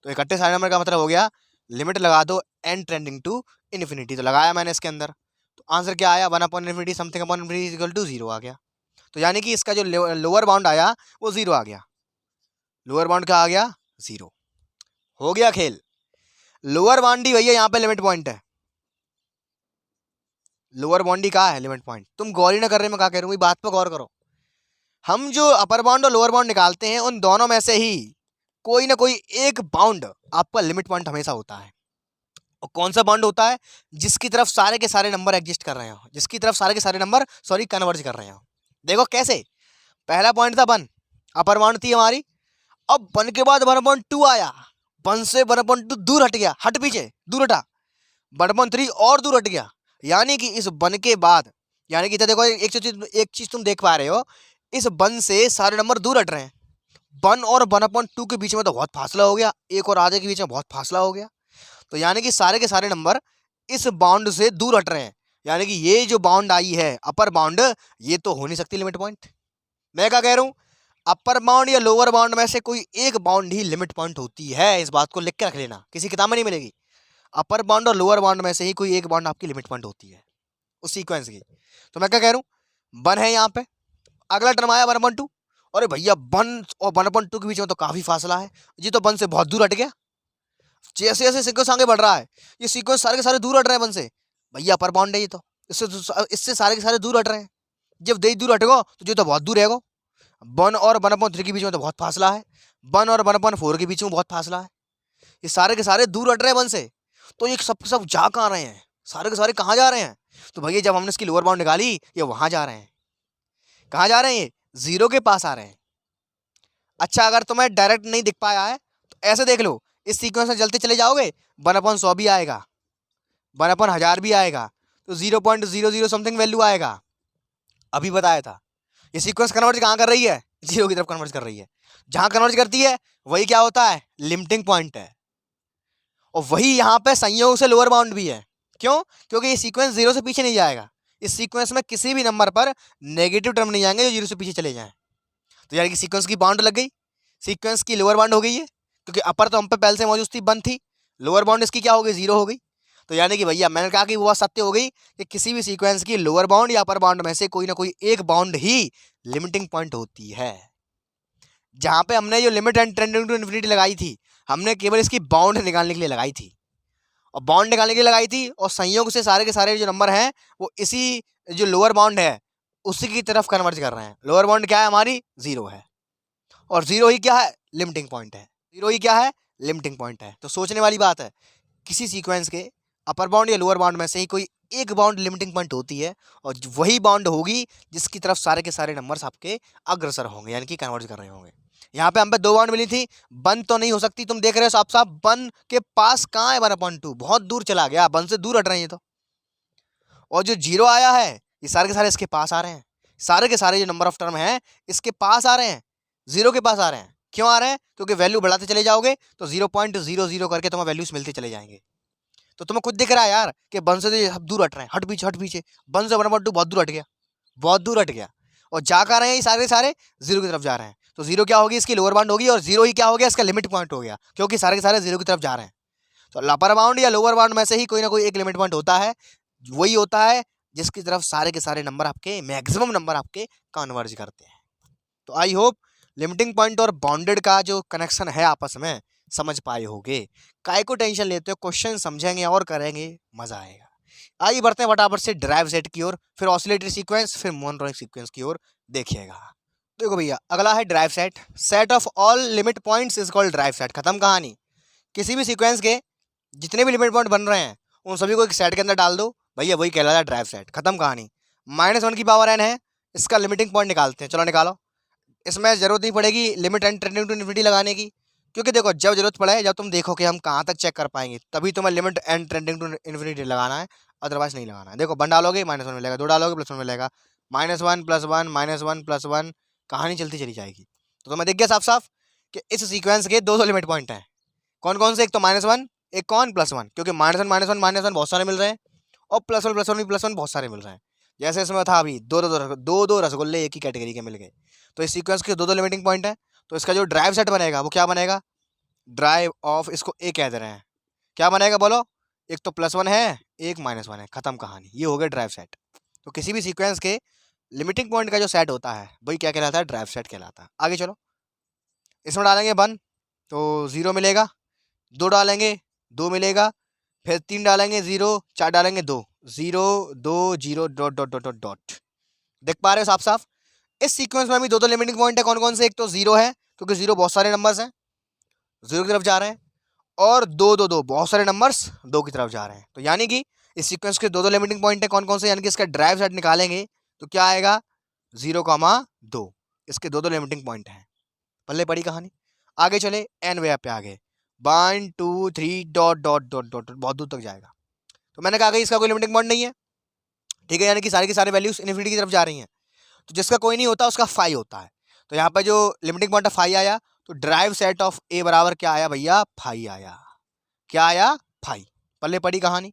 तो इकट्ठे सारे नंबर का मतलब हो गया लिमिट लगा दो n ट्रेंडिंग टू इन्फिनिटी। तो लगाया मैंने इसके अंदर, तो आंसर क्या आया, 1/∞ something upon infinity is equal to 0 आ गया। तो यानी कि इसका जो लोअर बाउंड आया वो 0 आ गया। लोअर बाउंड क्या आ गया, 0। हो गया खेल। लोअर बाउंड ही भैया यहाँ पे लिमिट पॉइंट है। लोअर बाउंड ही कहाँ है, लिमिट पॉइंट। तुम गौर ही ना कर रहे, मैं क्या कह रहा हूँ, बात पे गौर करो। हम जो अपर बाउंड और लोअर बाउंड निकालते हैं उन दोनों में से ही कोई ना कोई एक बाउंड आपका लिमिट पॉइंट हमेशा होता है। और कौन सा बाउंड होता है, जिसकी तरफ सारे के सारे नंबर एग्जिस्ट कर रहे हो, जिसकी तरफ सारे के सारे नंबर कन्वर्ज कर रहे हो। देखो कैसे, पहला पॉइंट था 1, अपर बाउंड थी हमारी। अब 1 के बाद 1/2 आया, 1 से 1/2 दूर हट गया, हट पीछे दूर हटा, 1/3 और दूर हट गया। यानी कि इस 1 के बाद, यानी कि देखो एक चीज तुम देख पा रहे हो, इस 1 से सारे नंबर दूर हट रहे हैं। 1 और 1/2 के बीच में तो बहुत फासला हो गया, एक और आधे के बीच में बहुत फासला हो गया। तो यानी कि सारे के सारे नंबर इस बाउंड से दूर हट रहे हैं। यानी कि ये जो बाउंड आई है अपर बाउंड, ये तो हो नहीं सकती लिमिट पॉइंट। मैं क्या कह रहा हूं, अपर बाउंड या लोअर बाउंड में से कोई एक बाउंड ही लिमिट पॉइंट होती है। इस बात को लिख के रख लेना, किसी किताब में नहीं मिलेगी। अपर बाउंड और लोअर बाउंड में से ही कोई एक बाउंड आपकी लिमिट पॉइंट होती है उस सीक्वेंस की। तो मैं क्या कह रहा हूँ, 1 है यहाँ पे, अगला टर्म आया 1/2। अरे भैया 1 और 1/2 के बीच में तो काफी फासला है, ये तो 1 से बहुत दूर हट गया। जैसे जैसे सीक्वेंस आगे बढ़ रहा है, ये सीक्वेंस सारे के सारे दूर हट रहे हैं 1 से। भैया अपर बाउंड है ये तो, इससे सारे के सारे दूर हट रहे हैं। जब दे दूर हटेगा तो जो तो बहुत दूर रहेगा। 1 और 1/3 के बीच में तो बहुत फासला है, 1 और 1/4 के बीच में बहुत फासला है। ये सारे के सारे दूर हट रहे हैं 1 से। तो ये सब जा कहाँ रहे हैं, सारे के सारे कहाँ जा रहे हैं। तो भैया जब हमने इसकी लोअर बाउंड निकाली, ये वहां जा रहे हैं। कहाँ जा रहे हैं, ये 0 के पास आ रहे हैं। अच्छा, अगर तुम्हें डायरेक्ट नहीं दिख पाया है तो ऐसे देख लो, इस सीक्वेंस में चलते चले जाओगे, 1/100 भी आएगा, 1/1000 भी आएगा, तो 0.00 समथिंग वैल्यू आएगा। अभी बताया था। ये सीक्वेंस कन्वर्ज कहाँ कर रही है, 0 की तरफ कन्वर्ज कर रही है। जहां कन्वर्ज करती है वही क्या होता है, लिमिटिंग पॉइंट है। और वही यहाँ पे संयोग से लोअर बाउंड भी है। क्यों, क्योंकि ये सीक्वेंस 0 से पीछे नहीं जाएगा। इस सीक्वेंस में किसी भी नंबर पर नेगेटिव टर्म नहीं जाएंगे जो 0 से पीछे चले जाएं। तो यानी कि सीक्वेंस की बाउंड लग गई, सीक्वेंस की लोअर बाउंड हो गई है, क्योंकि अपर तो हम पे पहले से मौजूद थी, 1 थी। लोअर बाउंड इसकी क्या हो गई, 0 हो गई। तो यानी कि भैया मैंने कहा कि वो सत्य हो गई कि किसी भी सीक्वेंस की लोअर बाउंड या अपर बाउंड में से कोई ना कोई एक बाउंड ही लिमिटिंग पॉइंट होती है। जहां पे हमने जो limit N trending to infinity लगाई थी, हमने केवल इसकी बाउंड निकालने के लिए लगाई थी। और बाउंड निकालने के लिए लगाई थी, और संयोग से सारे के सारे जो नंबर हैं वो इसी जो लोअर बाउंड है उसी की तरफ कन्वर्ज कर रहे हैं। लोअर बाउंड क्या है हमारी, 0 है, और 0 ही क्या है, लिमिटिंग पॉइंट है। 0 ही क्या है, लिमिटिंग पॉइंट है। तो सोचने वाली बात है, किसी सीक्वेंस के अपर बाउंड या लोअर बाउंड में से ही कोई एक बाउंड लिमिटिंग पॉइंट होती है, और वही बाउंड होगी जिसकी तरफ सारे के सारे नंबर्स आपके अग्रसर होंगे, यानी कि कन्वर्ज कर रहे होंगे। यहाँ पे हम पे 2 बाउंड मिली थी, 1 तो नहीं हो सकती, तुम देख रहे हो साफ साफ 1 के पास कहाँ है, 1/2 बहुत दूर चला गया, 1 से दूर हट रहे हैं ये तो। और जो 0 आया है, ये सारे के सारे इसके पास आ रहे हैं। सारे के सारे जो नंबर ऑफ टर्म है इसके पास आ रहे हैं, 0 के पास आ रहे हैं। क्यों आ रहे हैं, क्योंकि वैल्यू बढ़ाते चले जाओगे तो 0.00 करके तुम्हें वैल्यूज मिलते चले जाएंगे। तो तुम्हें खुद दिख रहा है यार कि 1 से तो दूर हट रहे हैं, हट पीछे हट पीछे। 1 से 1/2 बहुत दूर हट गया, बहुत दूर हट गया। और जा कर रहे हैं ये सारे सारे 0 की तरफ जा रहे हैं। तो 0 क्या होगी, इसकी लोअर बाउंड होगी, और 0 ही क्या हो गया, इसका लिमिट पॉइंट हो गया, क्योंकि सारे के सारे 0 की तरफ जा रहे हैं। तो अपर बाउंड या लोअर बाउंड में से ही कोई ना कोई एक लिमिट पॉइंट होता है, वही होता है जिसकी तरफ सारे के सारे नंबर आपके, मैक्सिमम नंबर आपके कन्वर्ज करते हैं। तो आई होप लिमिटिंग पॉइंट और बाउंडेड का जो कनेक्शन है आपस में समझ पाए होगे। काय को टेंशन लेते हो, क्वेश्चन समझेंगे और करेंगे, मजा आएगा। आइए बढ़ते हैं फटाफट से ड्राइव सेट की ओर, फिर ऑसिलेटरी सीक्वेंस, फिर मोनोटोनिक सीक्वेंस की ओर देखिएगा। देखो भैया, अगला है drive set. Set of all limit points is called drive set. खत्म कहानी। किसी भी सीक्वेंस के जितने भी लिमिट पॉइंट बन रहे हैं उन सभी को एक सेट के अंदर डाल दो भैया, वही कहलाता है ड्राइव सेट। खत्म कहानी। -1 की पावर n है, इसका लिमिटिंग पॉइंट निकालते हैं। चलो निकालो। इसमें जरूरत नहीं पड़ेगी limit N tending to infinity लगाने की, क्योंकि देखो जब जरूरत पड़े, जब तुम देखो कि हम कहाँ तक चेक कर पाएंगे, तभी तुम्हें limit N tending to infinity लगाना है, अदरवाइज नहीं लगाना है। देखो 1 डालोगे -1 मिलेगा, 2 डालोगे +1 मिलेगा, -1 +1 -1 +1, कहानी चलती चली जाएगी। तो तुम्हें दिख गया साफ साफ कि इस सीक्वेंस के दो लिमिट पॉइंट हैं। कौन कौन से? एक तो -1, एक कौन? +1, क्योंकि -1 -1 बहुत सारे मिल रहे हैं और +1 बहुत सारे मिल रहे हैं। जैसे इसमें था अभी दो रसगुल्ले एक ही कैटेगरी के मिल गए। तो इस सीक्वेंस के दो लिमिटिंग पॉइंट है, तो इसका जो ड्राइव सेट बनेगा वो क्या बनेगा? ड्राइव ऑफ, इसको ए कह दे रहे हैं, क्या बनेगा बोलो? एक तो +1 है, एक -1 है। खत्म कहानी। ये हो गया ड्राइव सेट। तो किसी भी सीक्वेंस के लिमिटिंग पॉइंट का जो सेट होता है वही क्या कहलाता है? ड्राइव सेट कहलाता है। आगे चलो, इसमें डालेंगे 1 तो 0 मिलेगा, 2 डालेंगे 2 मिलेगा, फिर 3 डालेंगे 0, 4 डालेंगे 2, 0 2 0 dot dot dot dot dot. देख पा रहे हो साफ साफ? इस सीक्वेंस में भी दो लिमिटिंग पॉइंट है। कौन कौन से? एक तो 0 है, क्योंकि 0 बहुत सारे नंबर्स हैं, 0 की तरफ जा रहे हैं, और 2 बहुत सारे नंबर्स 2 की तरफ जा रहे हैं। तो यानी कि इस सीक्वेंस के दो लिमिटिंग पॉइंट है। कौन कौन से? यानी कि इसका ड्राइव सेट निकालेंगे तो क्या आएगा? 0, 2 इसके दो लिमिटिंग पॉइंट हैं। पल्ले पड़ी कहानी। आगे चले, एन वे पे आगे 1 2 3 डॉट डॉट डॉट डॉट, बहुत दूर तक जाएगा। तो मैंने कहा कि इसका कोई लिमिटिंग पॉइंट नहीं है, ठीक है, यानी कि सारी की सारी वैल्यूज इन्फिनिटी की तरफ जा रही हैं। तो जिसका कोई नहीं होता उसका फाई होता है। तो यहाँ पर जो लिमिटिंग पॉइंट है फाई आया, तो ड्राइव सेट ऑफ ए बराबर क्या आया भैया? फाई आया। क्या आया? फाई। पल्ले पड़ी कहानी।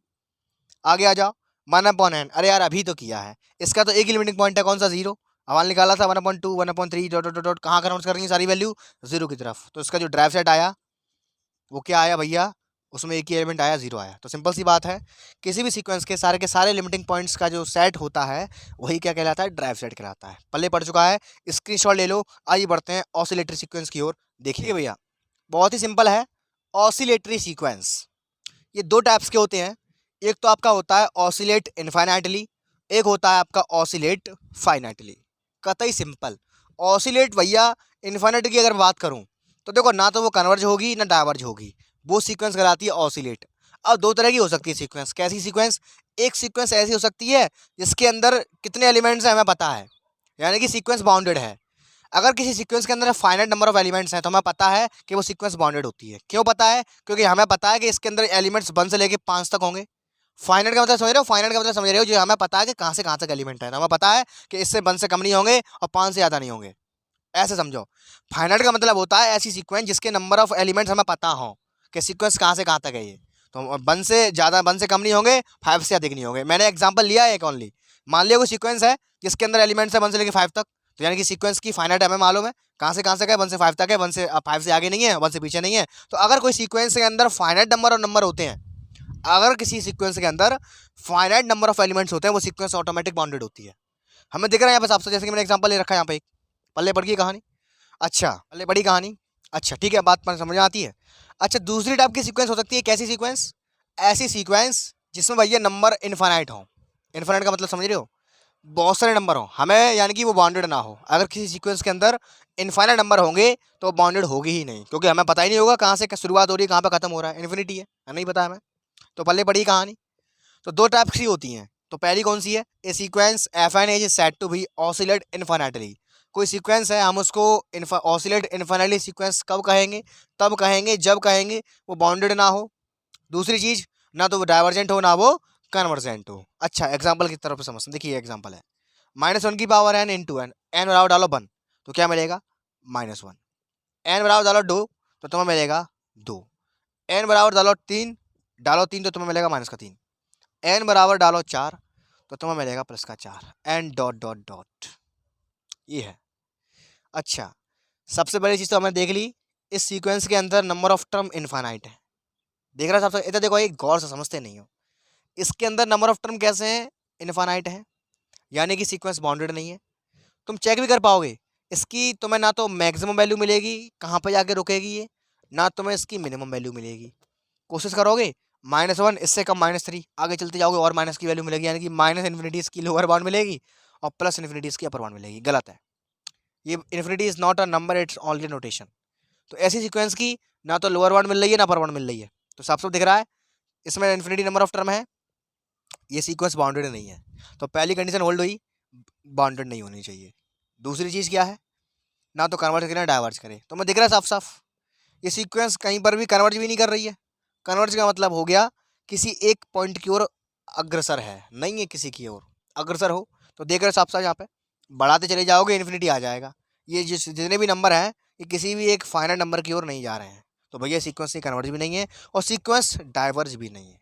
आगे आ जाओ, 1/n। अरे यार अभी तो किया है, इसका तो एक ही लिमिटिंग पॉइंट है। कौन सा? 0। हवाल निकाला था 1/2 1/3 डॉट डॉट डॉट, कहाँ कन्वर्ट कर रही है सारी वैल्यू? 0 की तरफ। तो इसका जो ड्राइव सेट आया वो क्या आया भैया? उसमें एक ही एलिमेंट आया, 0 आया। तो सिंपल सी बात है, किसी भी सीक्वेंस के सारे लिमिटिंग पॉइंट्स का जो सेट होता है वही क्या कहलाता है? ड्राइव सेट कहलाता है। पल्ले पड़ चुका है, स्क्रीनशॉट ले लो। आइए बढ़ते हैं ऑसिलेटरी सीक्वेंस की ओर। देखिए भैया, बहुत ही सिंपल है। ऑसिलेटरी सीक्वेंस ये दो टाइप्स के होते हैं। एक तो आपका होता है ऑसिलेट इनफाइनाइटली, एक होता है आपका ऑसिलेट फाइनाइटली। कतई सिंपल। ऑसिलेट भैया इनफाइनाइट की अगर बात करूं तो देखो, ना तो वो कन्वर्ज होगी ना डाइवर्ज होगी, वो सीक्वेंस कहलाती है ऑसिलेट। अब दो तरह की हो सकती है सीक्वेंस। कैसी सीक्वेंस? एक सीक्वेंस ऐसी हो सकती है जिसके अंदर कितने एलिमेंट्स हैं हमें पता है, यानी कि सीक्वेंस बाउंडेड है। अगर किसी सीक्वेंस के अंदर फाइनाइट नंबर ऑफ एलिमेंट्स हैं तो हमें पता है कि वो सीक्वेंस बाउंडेड होती है। क्यों पता है? क्योंकि हमें पता है कि इसके अंदर एलिमेंट्स 1 से लेके 5 तक होंगे। फाइनाइट का मतलब समझ रहे हो? फाइनाइट का मतलब समझ रहे हो? जो हमें पता है कि कहाँ से कहाँ तक एलिमेंट है, तो हमें पता है कि इससे 1 से कम नहीं होंगे और 5 से ज़्यादा नहीं होंगे। ऐसे समझो। फाइनाइट का मतलब होता है ऐसी सीक्वेंस जिसके नंबर ऑफ एलिमेंट्स हमें पता हो कि सीक्वेंस कहाँ से कहाँ तक है ये। तो 1 से ज़्यादा, 1 से कम नहीं होंगे, 5 से अधिक नहीं होंगे। मैंने एग्जाम्पल लिया है एक ओनली। मान लिया कोई सीक्वेंस है जिसके अंदर एलिमेंट्स है 1 से लेकर 5 तक, तो यानी कि सीक्वेंस की फाइनाइट हमें मालूम है कहाँ से है, 1 से 5 तक है, 1 से 5 से आगे नहीं है, 1 से पीछे नहीं है। तो अगर कोई सीक्वेंस के अंदर फाइनाइट नंबर और नंबर होते हैं, अगर किसी सीक्वेंस के अंदर फाइनाइट नंबर ऑफ एलिमेंट्स होते हैं, वो सीक्वेंस ऑटोमेटिक बाउंडेड होती है। हमें दिख रहा है यहाँ पे आपसे, जैसे कि मैंने एग्जांपल ले रखा है यहाँ पे एक। पल्ले पड़ गई कहानी? अच्छा, पल्ले पड़ी कहानी। अच्छा ठीक है, बात समझ में आती है। अच्छा, दूसरी टाइप की सीक्वेंस हो सकती है कैसी सीक्वेंस? ऐसी सीक्वेंस जिसमें भैया नंबर इनफाइनाइट हो। इनफाइनाइट का मतलब समझ रहे हो? बहुत सारे नंबर हो हमें, यानी कि वो बाउंडेड ना हो। अगर किसी सीक्वेंस के अंदर इनफाइनाइट नंबर होंगे तो बाउंडेड होगी ही नहीं, क्योंकि हमें पता ही नहीं होगा कहाँ से शुरुआत हो रही है, कहाँ पे खत्म हो रहा है। इन्फिनिटी है, नहीं पता हमें। तो पल्ले पड़ी कहानी। तो दो टाइप की होती हैं। तो पहली कौन सी है? A sequence F n is said to be oscillate infinitely. कोई सीक्वेंस है, हम उसको ऑसिलेट इनफाइनाइटली सीक्वेंस कब कहेंगे? तब कहेंगे जब कहेंगे वो बाउंडेड ना हो। दूसरी चीज, ना तो वो डाइवर्जेंट हो ना वो कन्वर्जेंट हो। अच्छा, एग्जाम्पल की तरफ से समझते। देखिए एग्जाम्पल है -1 की power n into N. N बराबर डालो 1 तो क्या मिलेगा? -1। एन बराबर डालो 2 तो तुम्हें मिलेगा 2। एन बराबर डालो 3, तो तुम्हें मिलेगा -3। एन बराबर डालो 4 तो तुम्हें मिलेगा +4। एन डॉट डॉट डॉट, ये है। अच्छा, सबसे बड़ी चीज़ तो हमने देख ली, इस सीक्वेंस के अंदर नंबर ऑफ टर्म इनफाइनाइट है। देख रहा साहब, इधर देखो, एक गौर से समझते नहीं हो। इसके अंदर नंबर ऑफ टर्म कैसे हैं, इनफाइनाइट है, यानी कि सीक्वेंस बाउंडेड नहीं है। तुम चेक भी कर पाओगे, इसकी तुम्हें ना तो मैक्सिमम वैल्यू मिलेगी, कहाँ पर जाके रुकेगी ये, ना तुम्हें इसकी मिनिमम वैल्यू मिलेगी। कोशिश करोगे -1, इससे कम -3, आगे चलते जाओगे और माइनस की वैल्यू मिलेगी, यानी कि माइनस इन्फिनिटी इसकी लोअर बाउंड मिलेगी और प्लस इन्फिनिटी इसकी अपर बाउंड मिलेगी। गलत है, ये infinity is not a number, it's only notation. तो ऐसी सीक्वेंस की ना तो लोअर बाउंड मिल रही है ना अपर बाउंड मिल रही है, तो साफ साफ दिख रहा है इसमें इन्फिनिटी नंबर ऑफ टर्म है, ये सीक्वेंस बाउंडेड नहीं है। तो पहली कंडीशन होल्ड हुई, बाउंडेड नहीं होनी चाहिए। दूसरी चीज़ क्या है, ना तो कन्वर्ज करे ना डाइवर्ज करे। तो मैं दिख रहा है साफ साफ ये सीक्वेंस कहीं पर भी कन्वर्ज भी नहीं कर रही है। कन्वर्ज का मतलब हो गया किसी एक पॉइंट की ओर अग्रसर है, नहीं है किसी की ओर अग्रसर हो। तो देख रहे साफ साफ यहाँ पे बढ़ाते चले जाओगे इन्फिनिटी आ जाएगा। ये जितने भी नंबर हैं ये किसी भी एक फाइनल नंबर की ओर नहीं जा रहे हैं, तो भैया सीक्वेंस से कन्वर्ज भी नहीं है और सीक्वेंस डाइवर्ज भी नहीं है।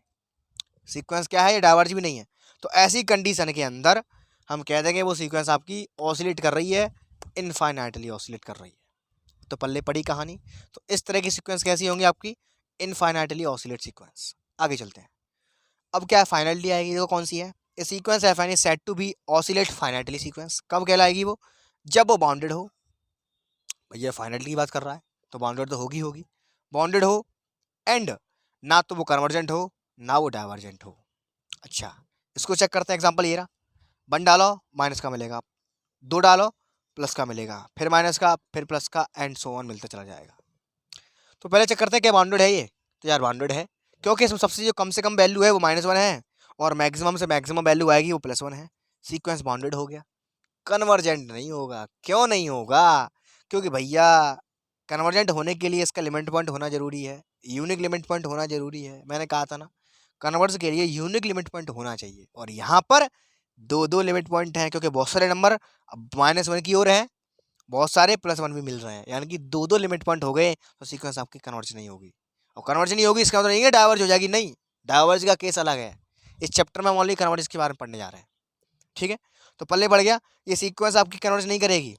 सीक्वेंस क्या है, ये डाइवर्ज भी नहीं है। तो ऐसी कंडीशन के अंदर हम कह देंगे वो सीक्वेंस आपकी ऑसिलेट कर रही है, इनफाइनाइटली ऑसिलेट कर रही है। तो पल्ले पड़ी कहानी। तो इस तरह की सीक्वेंस कैसी होंगी आपकी, इनफाइनाइटली ऑसिलेट सीक्वेंस। आगे चलते हैं, अब क्या फाइनलिटी आएगी, देखो कौन सी है। A sequence F N is said to be oscillate finitely sequence. कब कहलाएगी वो, जब वो बाउंडेड हो। भैया फाइनाइटली की बात कर रहा है तो बाउंडेड तो होगी होगी, बाउंडेड हो एंड ना तो वो कन्वर्जेंट हो ना वो डाइवर्जेंट हो। अच्छा, इसको चेक करते हैं। एग्जांपल ये रहा, 1 डालो माइनस का मिलेगा, 2 डालो प्लस का मिलेगा, फिर माइनस का, फिर प्लस का, एंड सो ऑन मिलता चला जाएगा। तो पहले चेक करते हैं क्या बाउंडेड है ये। तो यार बाउंडेड है, क्योंकि इसमें सबसे जो कम से कम वैल्यू है वो -1 है और मैक्सिमम से मैक्सिमम वैल्यू आएगी वो +1 है। सीक्वेंस बाउंडेड हो गया। कन्वर्जेंट नहीं होगा, क्यों नहीं होगा, क्योंकि भैया कन्वर्जेंट होने के लिए इसका लिमिट पॉइंट होना जरूरी है, यूनिक लिमिट पॉइंट होना जरूरी है। मैंने कहा था ना, कन्वर्ज के लिए यूनिक लिमिट पॉइंट होना चाहिए, और यहाँ पर दो लिमिट पॉइंट हैं, क्योंकि बहुत सारे नंबर -1 की ओर हैं, बहुत सारे +1 भी मिल रहे हैं, यानी कि दो लिमिट पॉइंट हो गए, तो सीक्वेंस आपकी कन्वर्ज नहीं होगी। और कन्वर्ज नहीं होगी इसका मतलब नहीं है डाइवर्ज हो जाएगी, नहीं, डाइवर्ज का केस अलग है। इस चैप्टर में हम ओनली कन्वर्ज के बारे में पढ़ने जा रहे हैं, ठीक है। तो पल्ले पड़ गया, ये सीक्वेंस आपकी कन्वर्ज नहीं करेगी,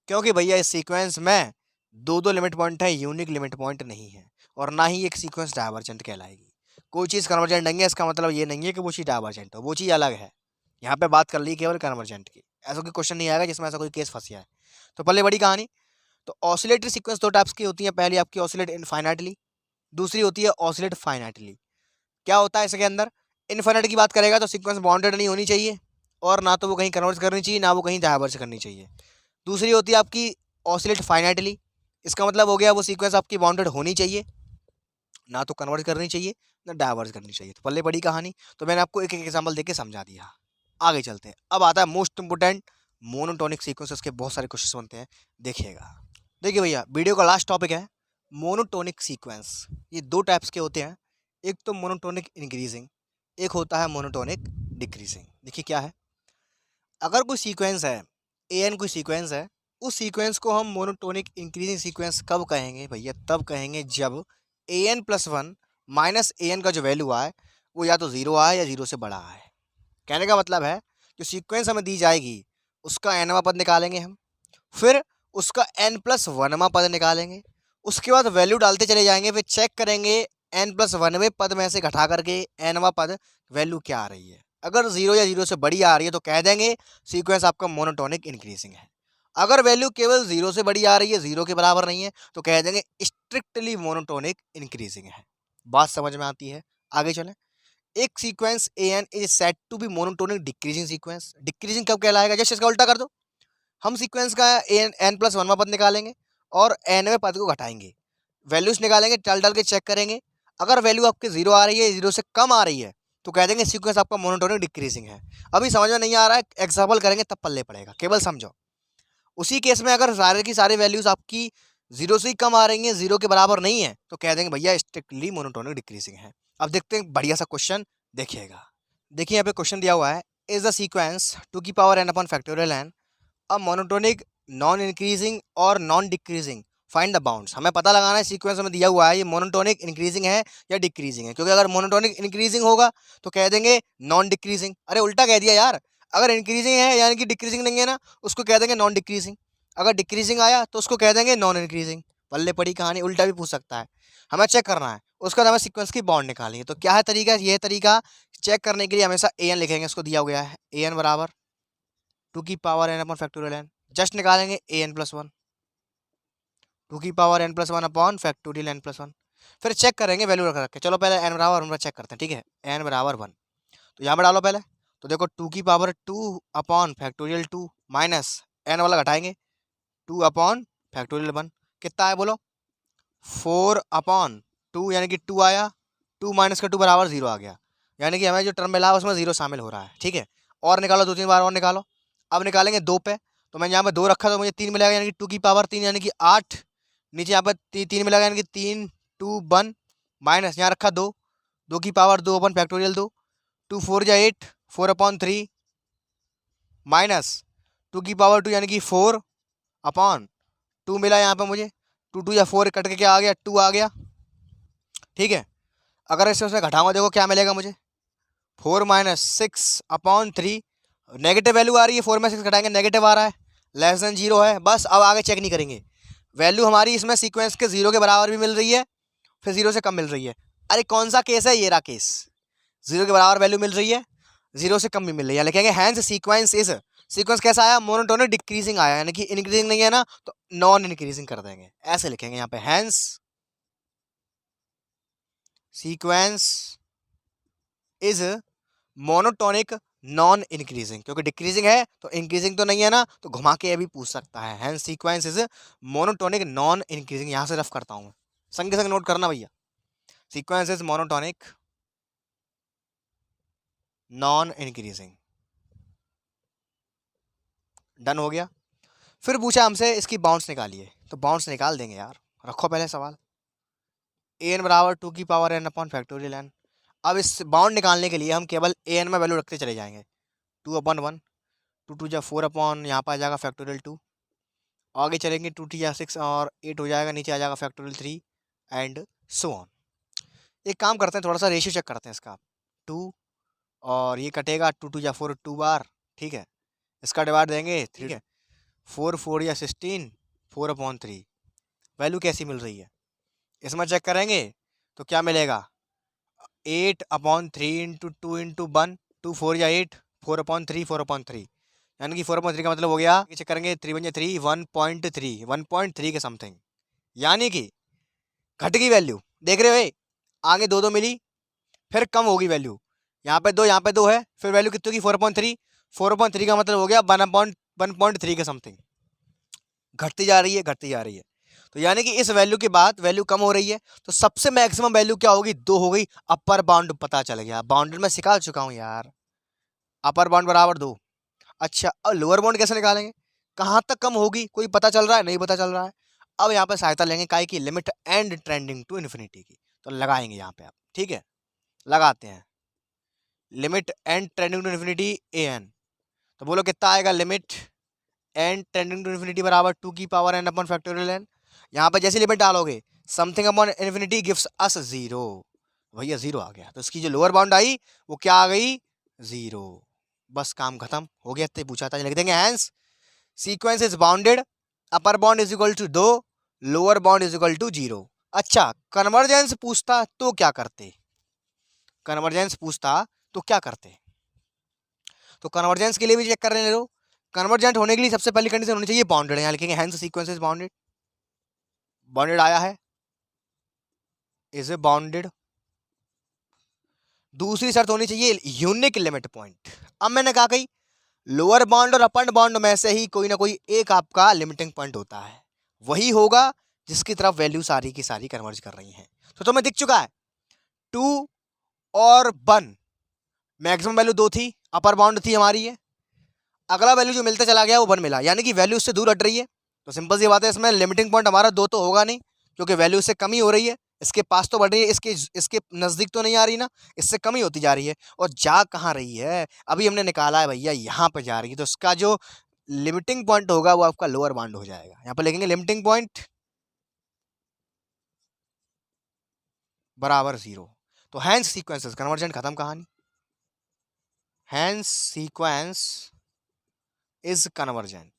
क्योंकि भैया इस सीक्वेंस में दो लिमिट पॉइंट है, यूनिक लिमिट पॉइंट नहीं है, और ना ही एक सीक्वेंस डाइवर्जेंट कहलाएगी। कोई चीज़ कन्वर्जेंट नहीं है इसका मतलब ये नहीं है कि वो चीज़ डाइवर्जेंट हो, वो चीज़ अलग है। यहाँ पे बात कर ली केवल कन्वर्जेंट की, ऐसा कोई क्वेश्चन नहीं आएगा जिसमें ऐसा कोई केस फंस जाए। तो पल्ले बड़ी कहानी। तो ऑसिलेटरी सीक्वेंस 2 टाइप्स की होती है, पहली आपकी ऑसिलेट इनफाइनाइटली, दूसरी होती है ऑसिलेट फाइनाइटली। क्या होता है इसके अंदर, इनफाइनाइट की बात करेगा तो सीक्वेंस बाउंडेड नहीं होनी चाहिए, और ना तो वो कहीं कन्वर्ज करनी चाहिए ना वो कहीं डाइवर्ज करनी चाहिए। दूसरी होती है आपकी ऑसिलेट फाइनाइटली, इसका मतलब हो गया वो सीक्वेंस आपकी बाउंडेड होनी चाहिए, ना तो कन्वर्ज करनी चाहिए ना डाइवर्ज करनी चाहिए। तो पल्ले बड़ी कहानी। तो मैंने आपको एक एक एग्जाम्पल देके समझा दिया। आगे चलते हैं, अब आता है मोस्ट इंपोर्टेंट, मोनोटोनिक सीक्वेंस के बहुत सारे क्वेश्चन बनते हैं, देखिएगा। देखिए भैया, वीडियो का लास्ट टॉपिक है मोनोटोनिक सीक्वेंस। ये 2 टाइप्स के होते हैं, एक तो मोनोटोनिक इंक्रीजिंग, एक होता है मोनोटोनिक डिक्रीजिंग। देखिए क्या है, अगर कोई सीक्वेंस है, एन कोई सीक्वेंस है, उस सीक्वेंस को हम मोनोटोनिक इंक्रीजिंग सीक्वेंस कब कहेंगे भैया, तब कहेंगे जब an+1 माइनस an का जो वैल्यू आए वो या तो 0 आए या 0 से बड़ा आए। कहने का मतलब है जो सीक्वेंस हमें दी जाएगी उसका nवां पद निकालेंगे हम, फिर उसका n+1वां पद निकालेंगे, उसके बाद वैल्यू डालते चले जाएंगे, फिर चेक करेंगे n+1वें पद में से घटा करके nवां पद वैल्यू क्या आ रही है। अगर 0 या 0 से बड़ी आ रही है तो कह देंगे सीक्वेंस आपका मोनोटोनिक इंक्रीजिंग है। अगर वैल्यू केवल 0 से बड़ी आ रही है, 0 के बराबर नहीं है, तो कह देंगे स्ट्रिक्टली मोनोटोनिक इंक्रीजिंग है। बात समझ में आती है, आगे चलें। एक sequence an is said to be monotonic decreasing sequence. Decreasing कब कहलाएगा, जैसे इसका उल्टा कर दो, हम सीक्वेंस का n+1वां पद निकालेंगे और nवें पद को घटाएंगे, वैल्यूज निकालेंगे, डाल डाल के चेक करेंगे। अगर वैल्यू आपके 0 आ रही है, 0 से कम आ रही है, तो कह देंगे सीक्वेंस आपका मोनोटोनिक डिक्रीजिंग है। अभी समझ में नहीं आ रहा है, एग्जाम्पल करेंगे तब पल्ले पड़ेगा, केवल समझो। उसी केस में अगर सारे की सारी वैल्यूज आपकी 0 से ही कम आ रही हैं, 0 के बराबर नहीं है, तो कह देंगे भैया स्ट्रिक्टली मोनोटोनिक डिक्रीजिंग है। अब देखते हैं बढ़िया सा क्वेश्चन, देखिएगा। देखिए यहाँ पे क्वेश्चन दिया हुआ है, is the sequence 2n/n a monotonic non increasing और non decreasing, find the bounds. हमें पता लगाना है सीक्वेंस में दिया हुआ है ये मोनोटोनिक इंक्रीजिंग है या डिक्रीजिंग है, क्योंकि अगर मोनोटोनिक इंक्रीजिंग होगा तो कह देंगे नॉन डिक्रीजिंग। अरे उल्टा कह दिया यार, अगर इंक्रीजिंग है यानी कि डिक्रीजिंग नहीं है ना, उसको कह देंगे नॉन डिक्रीजिंग। अगर डिक्रीजिंग आया तो उसको कह देंगे नॉन इंक्रीजिंग। पल्ले पड़ी कहानी, उल्टा भी पूछ सकता है। हमें चेक करना है उसके बाद हमें सीक्वेंस की बॉन्ड निकालनी है। तो क्या है तरीका, ये तरीका चेक करने के लिए हमेशा ए एन लिखेंगे, उसको दिया गया है ए एन बराबर 2 की पावर n/फैक्टोरियल n। जस्ट निकालेंगे ए एन प्लस वन, 2 की power n+1 upon factorial n+1। फिर चेक करेंगे वैल्यू रख रख के। चलो पहले n बराबर 1 चेक करते हैं, ठीक है। n बराबर 1 तो यहाँ पे डालो पहले। तो देखो 2 की power 2 upon factorial 2 minus n वाला घटाएंगे 2 अपॉन फैक्टोरियल 1, कितना है बोलो 4/2, यानी कि 2 आया, 2 माइनस का 2 बराबर 0 आ गया, यानी कि हमें जो टर्म मिला है उसमें 0 शामिल हो रहा है, ठीक है। और निकालो, 2-3 बार और निकालो। अब निकालेंगे 2 पे, तो मैंने यहाँ पे 2 रखा तो मुझे 3 मिलेगा, यानी कि 2 की पावर 3 यानी कि 8। नीचे यहाँ पे 3 मिलेगा, यानी कि 3 2 1 माइनस यहाँ रखा 2, 2 की पावर 2 अपन फैक्टोरियल 2, 2 4 जा 8, 4/3 माइनस 2 की पावर 2 यानी कि 4/2 मिला यहाँ पे मुझे, 2 2 या 4 कट के क्या आ गया 2 आ गया, ठीक है। अगर इसे उसमें घटाऊंगा देखो क्या मिलेगा मुझे 4 माइनस 6/3, नेगेटिव वैल्यू आ रही है, 4 में 6 घटाएंगे नेगेटिव आ रहा है, लेस देन 0 है। बस अब आगे चेक नहीं करेंगे, वैल्यू हमारी इसमें सीक्वेंस के 0 के बराबर भी मिल रही है, फिर 0 से कम मिल रही है। अरे कौन सा केस है, ये रहा केस, 0 के बराबर वैल्यू मिल रही है, 0 से कम भी मिल रही है, लिखेंगे हैंस सीक्वेंस इज, सीक्वेंस कैसा आया मोनोटोनिक डिक्रीजिंग आया, यानी कि इंक्रीजिंग नहीं है ना तो नॉन इंक्रीजिंग कर देंगे, ऐसे लिखेंगे यहाँ पे hence sequence is monotonic non increasing, क्योंकि डिक्रीजिंग है तो इंक्रीजिंग तो नहीं है ना, तो घुमा के ये भी पूछ सकता है। Hence sequence is monotonic non increasing, यहाँ से रफ करता हूँ, संग संग नोट करना भैया, sequence is monotonic non increasing, done हो गया। फिर पूछा हमसे इसकी बाउंड्स निकालिए, तो बाउंड्स निकाल देंगे यार, रखो पहले सवाल, ए एन बराबर 2 की पावर n/फैक्टोरियल n। अब इस बाउंड निकालने के लिए हम केवल ए एन में वैल्यू रखते चले जाएंगे, 2/1, 2 2 जा 4 अपॉन यहाँ पर आ जाएगा फैक्टोरियल 2, आगे चलेंगे 2 2 जा 6 और 8 हो जाएगा, नीचे आ जाएगा फैक्टोरियल 3 एंड सो ऑन। एक काम करते हैं, थोड़ा सा रेशियो चेक करते हैं इसका, 2 और ये कटेगा 2 2 जा 4 2 बार, ठीक है, इसका डिवाइड देंगे, ठीक है, 4 4 या 16, 4/3, वैल्यू कैसी मिल रही है इसमें चेक करेंगे तो क्या मिलेगा 8/3 इंटू 2 इंटू 1, 2 4 या 8, 4/3 4/3, यानी कि 4/3 का मतलब हो गया, चेक करेंगे 3 1 3 1.3 के समथिंग, यानी कि घट गई वैल्यू, देख रहे हो ये आगे 2 2 मिली, फिर कम होगी वैल्यू, यहाँ पे 2 यहाँ पे 2 है, फिर वैल्यू कितनी होगी 4/3, 4/3 का मतलब हो गया 1.3 के समथिंग, घटती जा रही है घटती जा रही है। तो यानी कि इस वैल्यू के बाद वैल्यू कम हो रही है, तो सबसे मैक्सिमम वैल्यू क्या होगी 2 हो गई, अपर बाउंड पता चल गया, बाउंड्री में सिखा चुका हूं यार, अपर बाउंड बराबर 2। अच्छा अब लोअर बाउंड कैसे निकालेंगे, कहाँ तक कम होगी कोई पता चल रहा है, नहीं पता चल रहा है। अब यहाँ पे सहायता लेंगे काय की, limit N trending to infinity की, तो लगाएंगे यहाँ पे आप, ठीक है, लगाते हैं limit N trending to infinity A N, तो बोलो कितना आएगा, limit N tending to infinity बराबर 2 की पावर n/फैक्टोरियल n। यहाँ पर जैसे लिमिट डालोगे something upon infinity gives us 0, भैया 0 आ गया, तो इसकी जो लोअर बाउंड आई वो क्या आ गई 0, बस काम खत्म हो गया, इतने पूछा था, लिख देंगे hence sequence is bounded, upper bound is equal to 2, lower bound is equal to 0। अच्छा कन्वर्जेंस पूछता तो क्या करते, कन्वर्जेंस पूछता तो क्या करते, तो कन्वर्जेंस के लिए भी चेक कर रहे हैं, कन्वर्जेंट होने के लिए सबसे पहली कंडीशन होनी चाहिए बाउंडेड, यहाँ लिखेंगे hence sequence is bounded, bounded आया है, इज ए बाउंडेड। दूसरी शर्त होनी चाहिए यूनिक लिमिट पॉइंट, अब मैंने कहा कही लोअर बाउंड और अपर बाउंड में से ही कोई ना कोई एक आपका लिमिटिंग पॉइंट होता है, वही होगा जिसकी तरफ वैल्यू सारी की सारी कन्वर्ज कर रही हैं। तो तुम्हें दिख चुका है 2 और 1 मैक्सिमम वैल्यू 2 थी, अपर बाउंड थी हमारी ये, अगला वैल्यू जो मिलता चला गया वो 1 मिला, यानी कि वैल्यू उससे दूर हट रही है, तो सिंपल सी बात है इसमें लिमिटिंग पॉइंट हमारा 2 तो होगा नहीं, क्योंकि वैल्यू इससे कम ही हो रही है, इसके पास तो बढ़ रही है, इसके नज़दीक तो नहीं आ रही ना, इससे कम ही होती जा रही है, और जा कहाँ रही है अभी हमने निकाला है भैया, यहाँ पर जा रही है, तो इसका जो लिमिटिंग पॉइंट होगा वो आपका लोअर बाउंड हो जाएगा, यहाँ पर लिखेंगे लिमिटिंग पॉइंट बराबर 0। तो हैंस सीक्वेंसेस कन्वर्जेंट खत्म कहानी, हैंस सीक्वेंस इज कन्वर्जेंट,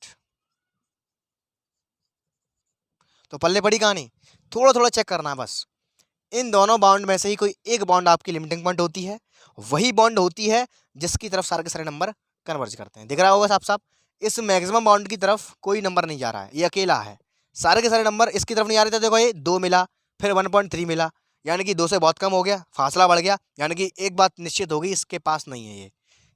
तो पल्ले पड़ी कहानी, थोड़ा थोड़ा चेक करना है बस, इन दोनों बाउंड में से ही कोई एक बाउंड आपकी लिमिटिंग पॉइंट होती है, वही बाउंड होती है जिसकी तरफ सारे के सारे नंबर कन्वर्ज करते हैं। दिख रहा होगा साफ साफ, इस मैक्सिमम बाउंड की तरफ कोई नंबर नहीं जा रहा है, ये अकेला है। सारे के सारे नंबर इसकी तरफ नहीं आ रहे थे। देखो ये 2 मिला, फिर 1.3 मिला, यानी कि 2 से बहुत कम हो गया, फासला बढ़ गया, यानी कि एक बात निश्चित होगी, इसके पास नहीं है ये।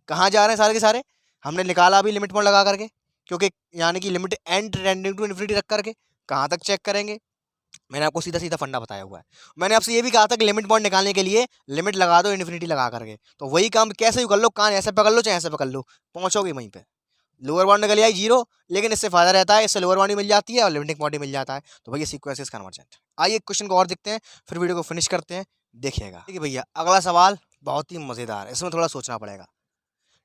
कहाँ जा रहे हैं सारे के सारे? हमने निकाला अभी लिमिट पॉइंट लगा करके, क्योंकि यानी कि limit N tending to infinity रख करके कहाँ तक चेक करेंगे। मैंने आपको सीधा सीधा फंडा बताया हुआ है। मैंने आपसे ये भी कहा था कि लिमिट पॉइंट निकालने के लिए लिमिट लगा दो इन्फिनिटी लगा करके, तो वही काम कैसे भी कर लो, कान ऐसे पकड़ लो चाहे ऐसे पकड़ लो, पहुंचोगे वहीं पे। लोअर बाउंड निकल आई 0, लेकिन इससे फायदा रहता है, इससे लोअर बाउंड मिल जाती है और लिमिटिंग पॉइंट मिल जाता है। तो भैया सीक्वेंस इज कन्वर्जेंट। आइए क्वेश्चन को और देखते हैं, फिर वीडियो को फिनिश करते हैं, देखिएगा। ठीक है भैया, अगला सवाल बहुत ही मजेदार है, इसमें थोड़ा सोचना पड़ेगा।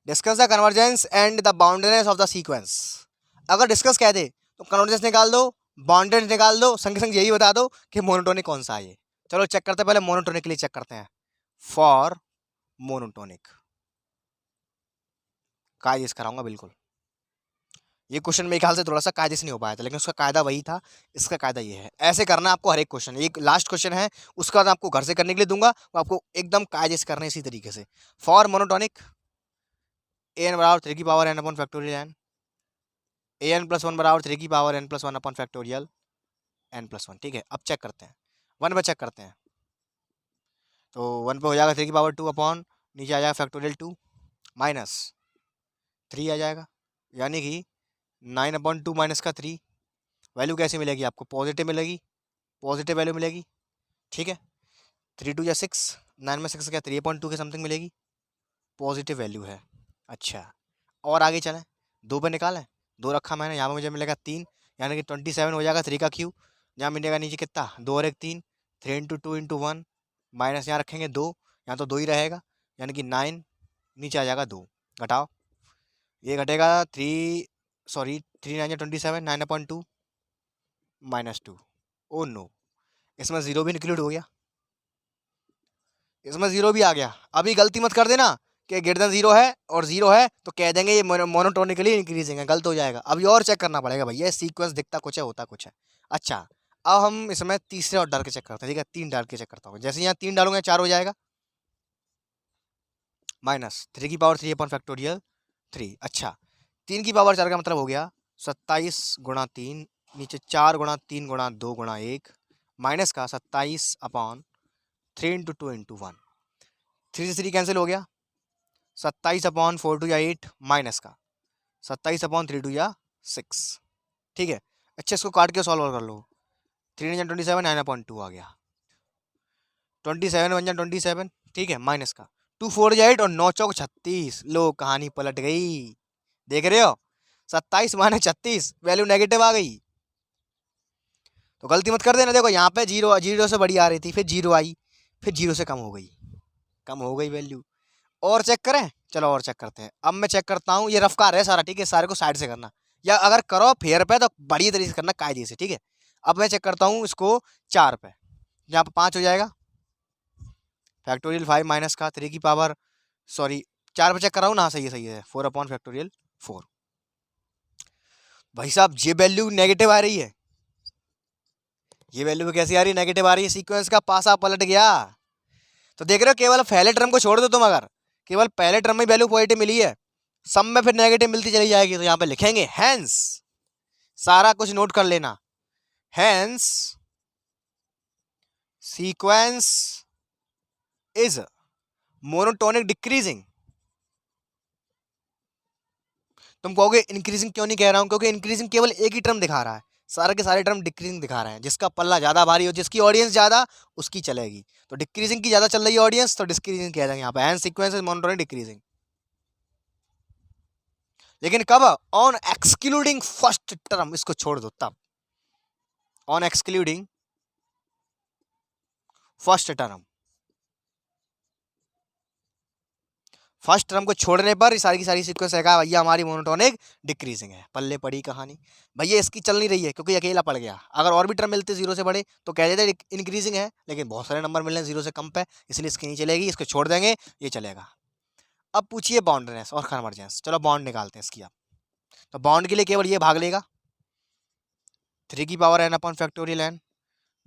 Discuss the convergence and the boundedness of the sequence. अगर डिस्कस कह दे तो कन्वर्जेंस निकाल दो, बाउंड्रीनेस निकाल दो, संग संग यही बता दो कि मोनोटोनिक कौन सा है ये। चलो चेक करते हैं, पहले मोनोटोनिक के लिए चेक करते हैं। फॉर मोनोटोनिक कायदे से कराऊंगा बिल्कुल। ये क्वेश्चन मेरे ख्याल से थोड़ा सा कायदे से नहीं हो पाया था, लेकिन उसका कायदा वही था, इसका कायदा ये है। ऐसे करना आपको हर एक क्वेश्चन। एक लास्ट क्वेश्चन है, उसका बाद आपको घर से करने के लिए दूंगा, वो आपको एकदम कायदे से करना है इसी तरीके से। फॉर मोनोटोनिक an बराबर 3 की power n upon factorial n an plus 1 बराबर 3 की power n plus 1 upon factorial n plus 1। ठीक है, अब चेक करते हैं, 1 पे चेक करते हैं। तो 1 पे हो जाएगा 3 की पावर 2 अपॉन नीचे आ जाएगा फैक्टोरियल 2 माइनस 3 आ जाएगा, यानी कि 9/2 माइनस का 3। वैल्यू कैसी मिलेगी आपको? पॉजिटिव मिलेगी, पॉजिटिव वैल्यू मिलेगी। ठीक है, 3 2 या 6, 9 में 6 क्या 3.2 के समथिंग मिलेगी, पॉजिटिव वैल्यू है। अच्छा, और आगे चलें, 2 पे निकालें, 2 रखा मैंने, यहाँ पर मुझे मिलेगा 3, यानी कि 27 हो जाएगा 3 का क्यूब। यहाँ मिलेगा नीचे कितना, 2 और 1 3, 3 × 2 × 1 माइनस यहाँ रखेंगे 2, यहाँ तो 2 ही रहेगा, यानी कि 9 नीचे आ जाएगा 2। घटाओ, ये घटेगा 3 9 27, 9/2 माइनस 2। ओ नो, इसमें 0 भी इंक्लूड हो गया, इसमें 0 भी आ गया। अभी गलती मत कर देना कि ग्रेटर देन 0 है और 0 है तो कह देंगे ये मोनोटोनिकली इंक्रीजिंग है, गलत हो जाएगा। अभी और चेक करना पड़ेगा भैया, सीक्वेंस दिखता कुछ है होता कुछ है। अच्छा, अब हम इसमें तीसरे और डाल के चेक करते हैं। ठीक है, 3 डाल के चेक करता हूँ। जैसे यहाँ 3 डालूंगा 4 हो जाएगा, माइनस 3 की पावर 3 अपॉन फैक्टोरियल 3। अच्छा, 3 की पावर 4 का मतलब हो गया 27 गुणा 3, नीचे 4 गुणा 3 गुणा 2 गुणा 1, माइनस का 27 अपॉन 3 × 2 × 1, 3 से 3 कैंसिल हो गया, 27/4 2 या 8 माइनस का 27/3 2 या 6। ठीक है, अच्छा इसको काट के सॉल्व कर लो, 3 × 27 9/2 आ गया, 27 × 1 27। ठीक है, माइनस का 2 4 या 8 और 9 चौक 36। लो कहानी पलट गई, देख रहे हो, 27 माइनस 36, वैल्यू नेगेटिव आ गई। तो गलती मत कर देना, देखो यहाँ पे 0 से बड़ी आ रही थी, फिर 0 आई, फिर 0 से कम हो गई वैल्यू। और चेक करें, चलो और चेक करते हैं। अब मैं चेक करता हूँ, ये रफ्कार है सारा, ठीक है, सारे को साइड से करना, या अगर करो फेयर पे तो बढ़िया तरीके से करना कायदे से। ठीक है, अब मैं चेक करता हूँ इसको 4 पे, यहाँ पे 5 हो जाएगा, फैक्टोरियल 5 माइनस का 3 की पावर 4 पे चेक कर रहा हूँ ना, सही है 4/4। भाई साहब ये वैल्यू नेगेटिव आ रही है, ये वैल्यू कैसी आ रही है, नेगेटिव आ रही है, सीक्वेंस का पासा पलट गया। तो देख रहे हो, केवल पहले टर्म को छोड़ दो तुम, अगर केवल पहले टर्म में वैल्यू पॉजिटिव मिली है, सब में फिर नेगेटिव मिलती चली जाएगी। तो यहाँ पे लिखेंगे हेंस, सारा कुछ नोट कर लेना, hence sequence is monotonic decreasing. तुम कहोगे इंक्रीजिंग क्यों नहीं कह रहा हूं, क्योंकि इंक्रीजिंग केवल एक ही टर्म दिखा रहा है, सारे के सारे टर्म डिक्रीजिंग दिखा रहे हैं। जिसका पल्ला ज्यादा भारी हो, जिसकी ऑडियंस ज्यादा, उसकी चलेगी। तो डिक्रीजिंग की ज्यादा चल रही है ऑडियंस, तो डिक्रीजिंग कह देंगे यहाँ पे, hence sequence is monotonic decreasing. लेकिन कब? ऑन एक्सक्लूडिंग फर्स्ट टर्म, इसको छोड़ दो तब, on excluding first term, first term को छोड़ने पर सारी की सारी सीक्वेंस है भैया हमारी मोनोटोनिक डिक्रीजिंग है। पल्ले पड़ी कहानी भैया, इसकी चल नहीं रही है क्योंकि अकेला पड़ गया। अगर और भी टर्म मिलते 0 से बड़े तो कह देते इंक्रीजिंग है, लेकिन बहुत सारे नंबर मिल रहे हैं 0 से कम पे, इसलिए इसकी नहीं चलेगी, इसको छोड़ देंगे, ये चलेगा। अब पूछिए बाउंड्रीनेस और कन्वर्जेंस। चलो बाउंड निकालते हैं इसकी। अब तो बाउंड के लिए केवल ये भाग लेगा, 3 की power n upon factorial n,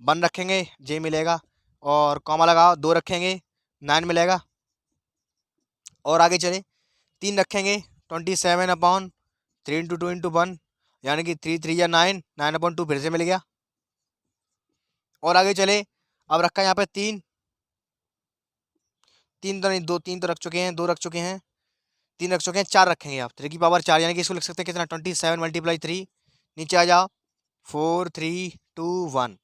1 रखेंगे, j मिलेगा, और कॉमा लगाओ, 2 रखेंगे 9 मिलेगा। और आगे चले 3 रखेंगे 27/3 इंटू 2 इंटू 1 यानी कि 3 3 या 9, 9/2 फिर से मिल गया। और आगे चले, अब रखा है यहाँ पे 3 तो नहीं, 2 3 तो रख चुके हैं, 2 रख चुके हैं, 3 रख चुके हैं, 4 रखेंगे आप 3 की पावर 4 यानी कि इसको लिख सकते हैं कितना 27 × 3। नीचे आ जाओ 4 3 2 1,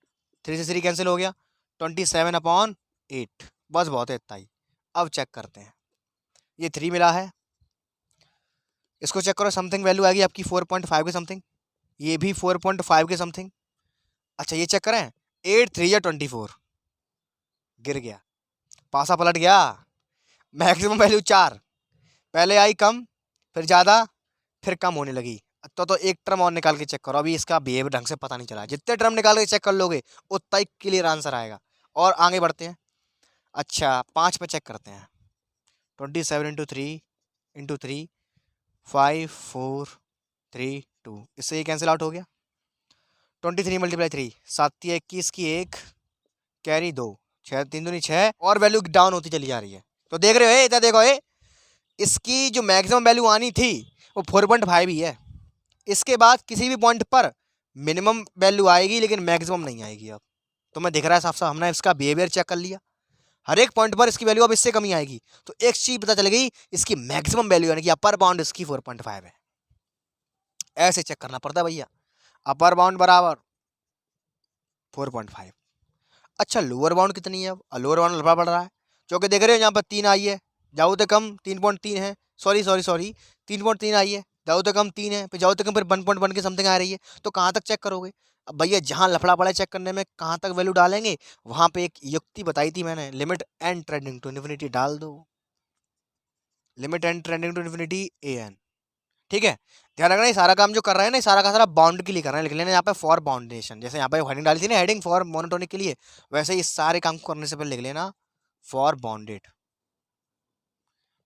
3 से 3 कैंसिल हो गया 27/8। बस बहुत है इतना ही। अब चेक करते हैं, ये 3 मिला है, इसको चेक करो, समथिंग वैल्यू आएगी आपकी 4.5 के समथिंग, ये भी 4.5 के समथिंग। अच्छा ये चेक करें 8 3 या 24, गिर गया, पासा पलट गया। मैक्सिमम वैल्यू 4, पहले आई कम फिर ज़्यादा फिर कम होने लगी। तो एक टर्म और निकाल के चेक करो, अभी इसका बिहेवियर ढंग से पता नहीं चला। जितने टर्म निकाल के चेक कर लोगे उतना ही क्लियर आंसर आएगा। और आगे बढ़ते हैं। अच्छा 5 पे चेक करते हैं, 27 × 3 × 3 5 4 3 2, इससे ये कैंसिल आउट हो गया। 23 × 3 7 या 21 की 1 कैरी 2, 6 3 दूनी 6, और वैल्यू डाउन होती चली जा रही है। तो देख रहे हो इतना, देखो इसकी जो मैक्सिमम वैल्यू आनी थी वो 4.5 ही है। इसके बाद किसी भी पॉइंट पर मिनिमम वैल्यू आएगी लेकिन मैक्सिमम नहीं आएगी। अब तो मैं दिख रहा है साफ साफ, हमने इसका बिहेवियर चेक कर लिया, हर एक पॉइंट पर इसकी वैल्यू अब इससे कमी आएगी। तो एक चीज पता चल गई, इसकी मैक्सिमम वैल्यू यानी कि अपर बाउंड इसकी 4.5 है। ऐसे चेक करना पड़ता है भैया, अपर बाउंड बराबर 4.5। अच्छा लोअर बाउंड कितनी है? अब लोअर बाउंड लफड़ा पड़ रहा है, क्योंकि देख रहे हो यहाँ पर 3 आई है, जाओ तो कम 3.3 है, सॉरी 3.3 आई है, जाओ तो कम 3 है, फिर जाओ तो कम फिर 1.1 के समथिंग आ रही है। तो कहाँ तक चेक करोगे? अब भैया जहाँ लफड़ा पड़ा है चेक करने में, कहाँ तक वैल्यू डालेंगे, वहाँ पे एक युक्ति बताई थी मैंने, limit N trending to infinity डाल दो, limit N trending to infinity an। ठीक है, ध्यान रखना ये सारा काम जो कर रहे हैं ना, सारा का सारा बाउंड के लिए कर रहे हैं। लिख लेना यहाँ पे फॉर बाउंडेशन, जैसे यहाँ पे हेडिंग डाली थी ना, हेडिंग फॉर मोनोटोनिक के लिए, वैसे ही सारे काम करने से पहले लिख लेना फॉर बाउंडेड।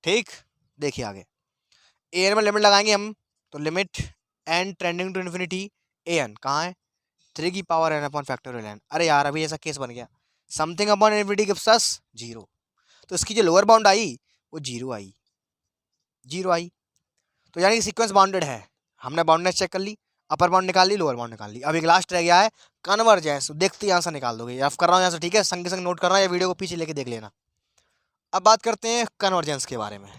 ठीक, देखिए आगे an में लिमिट लगाएंगे हम, तो limit N trending to infinity an कहाँ है, 3 की power n upon factorial n। अरे यार अभी ऐसा केस बन गया, something upon infinity gives us 0, तो इसकी जो लोअर बाउंड आई वो 0 आई, 0 आई। तो यानी कि सीक्वेंस बाउंडेड है। हमने बाउंडनेस चेक कर ली, अपर बाउंड निकाल ली, लोअर बाउंड निकाल ली। अब एक लास्ट रह गया है कन्वर्जेंस, देखते ही आंसर निकाल दोगे। अब कर रहा हूँ यहाँ से, ठीक है, संग संग नोट करना, या वीडियो को पीछे लेके देख लेना। अब बात करते हैं कन्वर्जेंस के बारे में।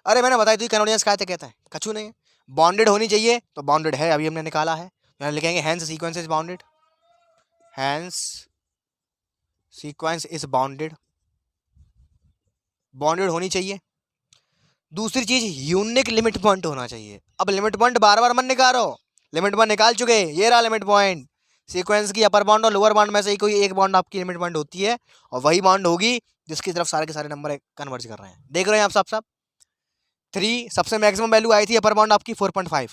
अरे मैंने बताई थी कन्वर्जेंस क्या कहते हैं, कछु नहीं है, बाउंडेड होनी चाहिए, तो बाउंडेड है, अभी हमने निकाला है। यहाँ लिखेंगे hence sequence is bounded, hence sequence is bounded, bounded होनी चाहिए। दूसरी चीज यूनिक लिमिट पॉइंट होना चाहिए। अब लिमिट पॉइंट बार बार मत निकालो, लिमिट पॉइंट निकाल चुके, ये रहा लिमिट पॉइंट। सीक्वेंस की अपर बाउंड और लोअर बाउंड में से ही कोई एक बाउंड आपकी लिमिट पॉइंट होती है, और वही बाउंड होगी जिसकी तरफ सारे के सारे नंबर कन्वर्ज कर रहे हैं। देख रहे हैं आप साफ 3 सबसे मैक्सिमम वैल्यू आई थी अपर बाउंड आपकी 4.5,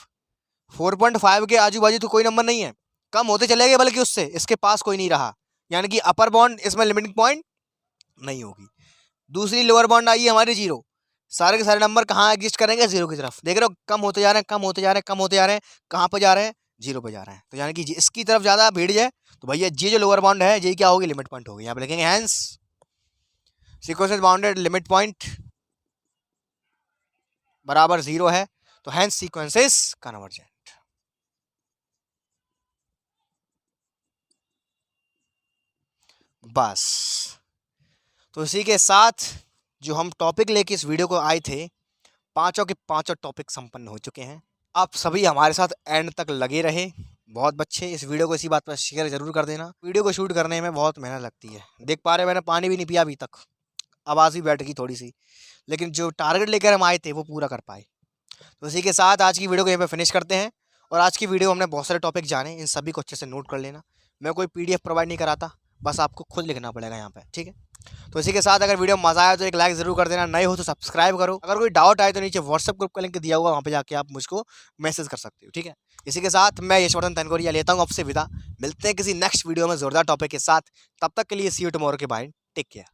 4.5 के आजू बाजू तो कोई नंबर नहीं है, कम होते चले गए, बल्कि उससे इसके पास कोई नहीं रहा, यानी कि अपर बाउंड इसमें लिमिटिंग पॉइंट नहीं होगी। दूसरी लोअर बाउंड आई है हमारी 0, सारे के सारे नंबर कहाँ एग्जिस्ट करेंगे, 0 की तरफ। देख रहे हो कम होते जा रहे हैं, कम होते जा रहे हैं, कम होते जा रहे हैं, कहाँ पर जा रहे हैं, 0 पे जा रहे हैं। तो यानी कि इसकी तरफ ज़्यादा भीड़ जाए तो भैया ये जो लोअर बाउंड है ये क्या होगी, लिमिट पॉइंट होगी। यहाँ पे लिखेंगे hence sequence bounded limit point बराबर 0 है, तो हैंस सीक्वेंस इज कन्वर्जेंट। बस, तो इसी के साथ जो हम टॉपिक लेके इस वीडियो को आए थे, पांचों के पांचों टॉपिक संपन्न हो चुके हैं। आप सभी हमारे साथ एंड तक लगे रहे, बहुत बच्चे। इस वीडियो को इसी बात पर शेयर जरूर कर देना। वीडियो को शूट करने में बहुत मेहनत लगती है, देख पा रहे मैंने पानी भी नहीं पिया अभी तक, आवाज़ भी बैठ गई थोड़ी सी, लेकिन जो टारगेट लेकर हम आए थे वो पूरा कर पाए। तो इसी के साथ आज की वीडियो को यहाँ पे फिनिश करते हैं। और आज की वीडियो हमने बहुत सारे टॉपिक जाने, इन सभी को अच्छे से नोट कर लेना। मैं कोई PDF प्रोवाइड नहीं कराता, बस आपको खुद लिखना पड़ेगा यहाँ पे, ठीक है। तो इसी के साथ अगर वीडियो मज़ा आया तो एक लाइक ज़रूर कर देना, नए हो तो सब्सक्राइब करो। अगर कोई डाउट आए तो नीचे व्हाट्सएप ग्रुप का लिंक दिया हुआ, वहाँ पे जाके आप मुझको मैसेज कर सकते हो, ठीक है। इसी के साथ मैं यशवर्धन तनकोरिया लेता हूँ आपसे विदा, मिलते हैं किसी नेक्स्ट वीडियो में ज़ोरदार टॉपिक के साथ। तब तक के लिए सी यू टुमारो के बाय, टेक केयर।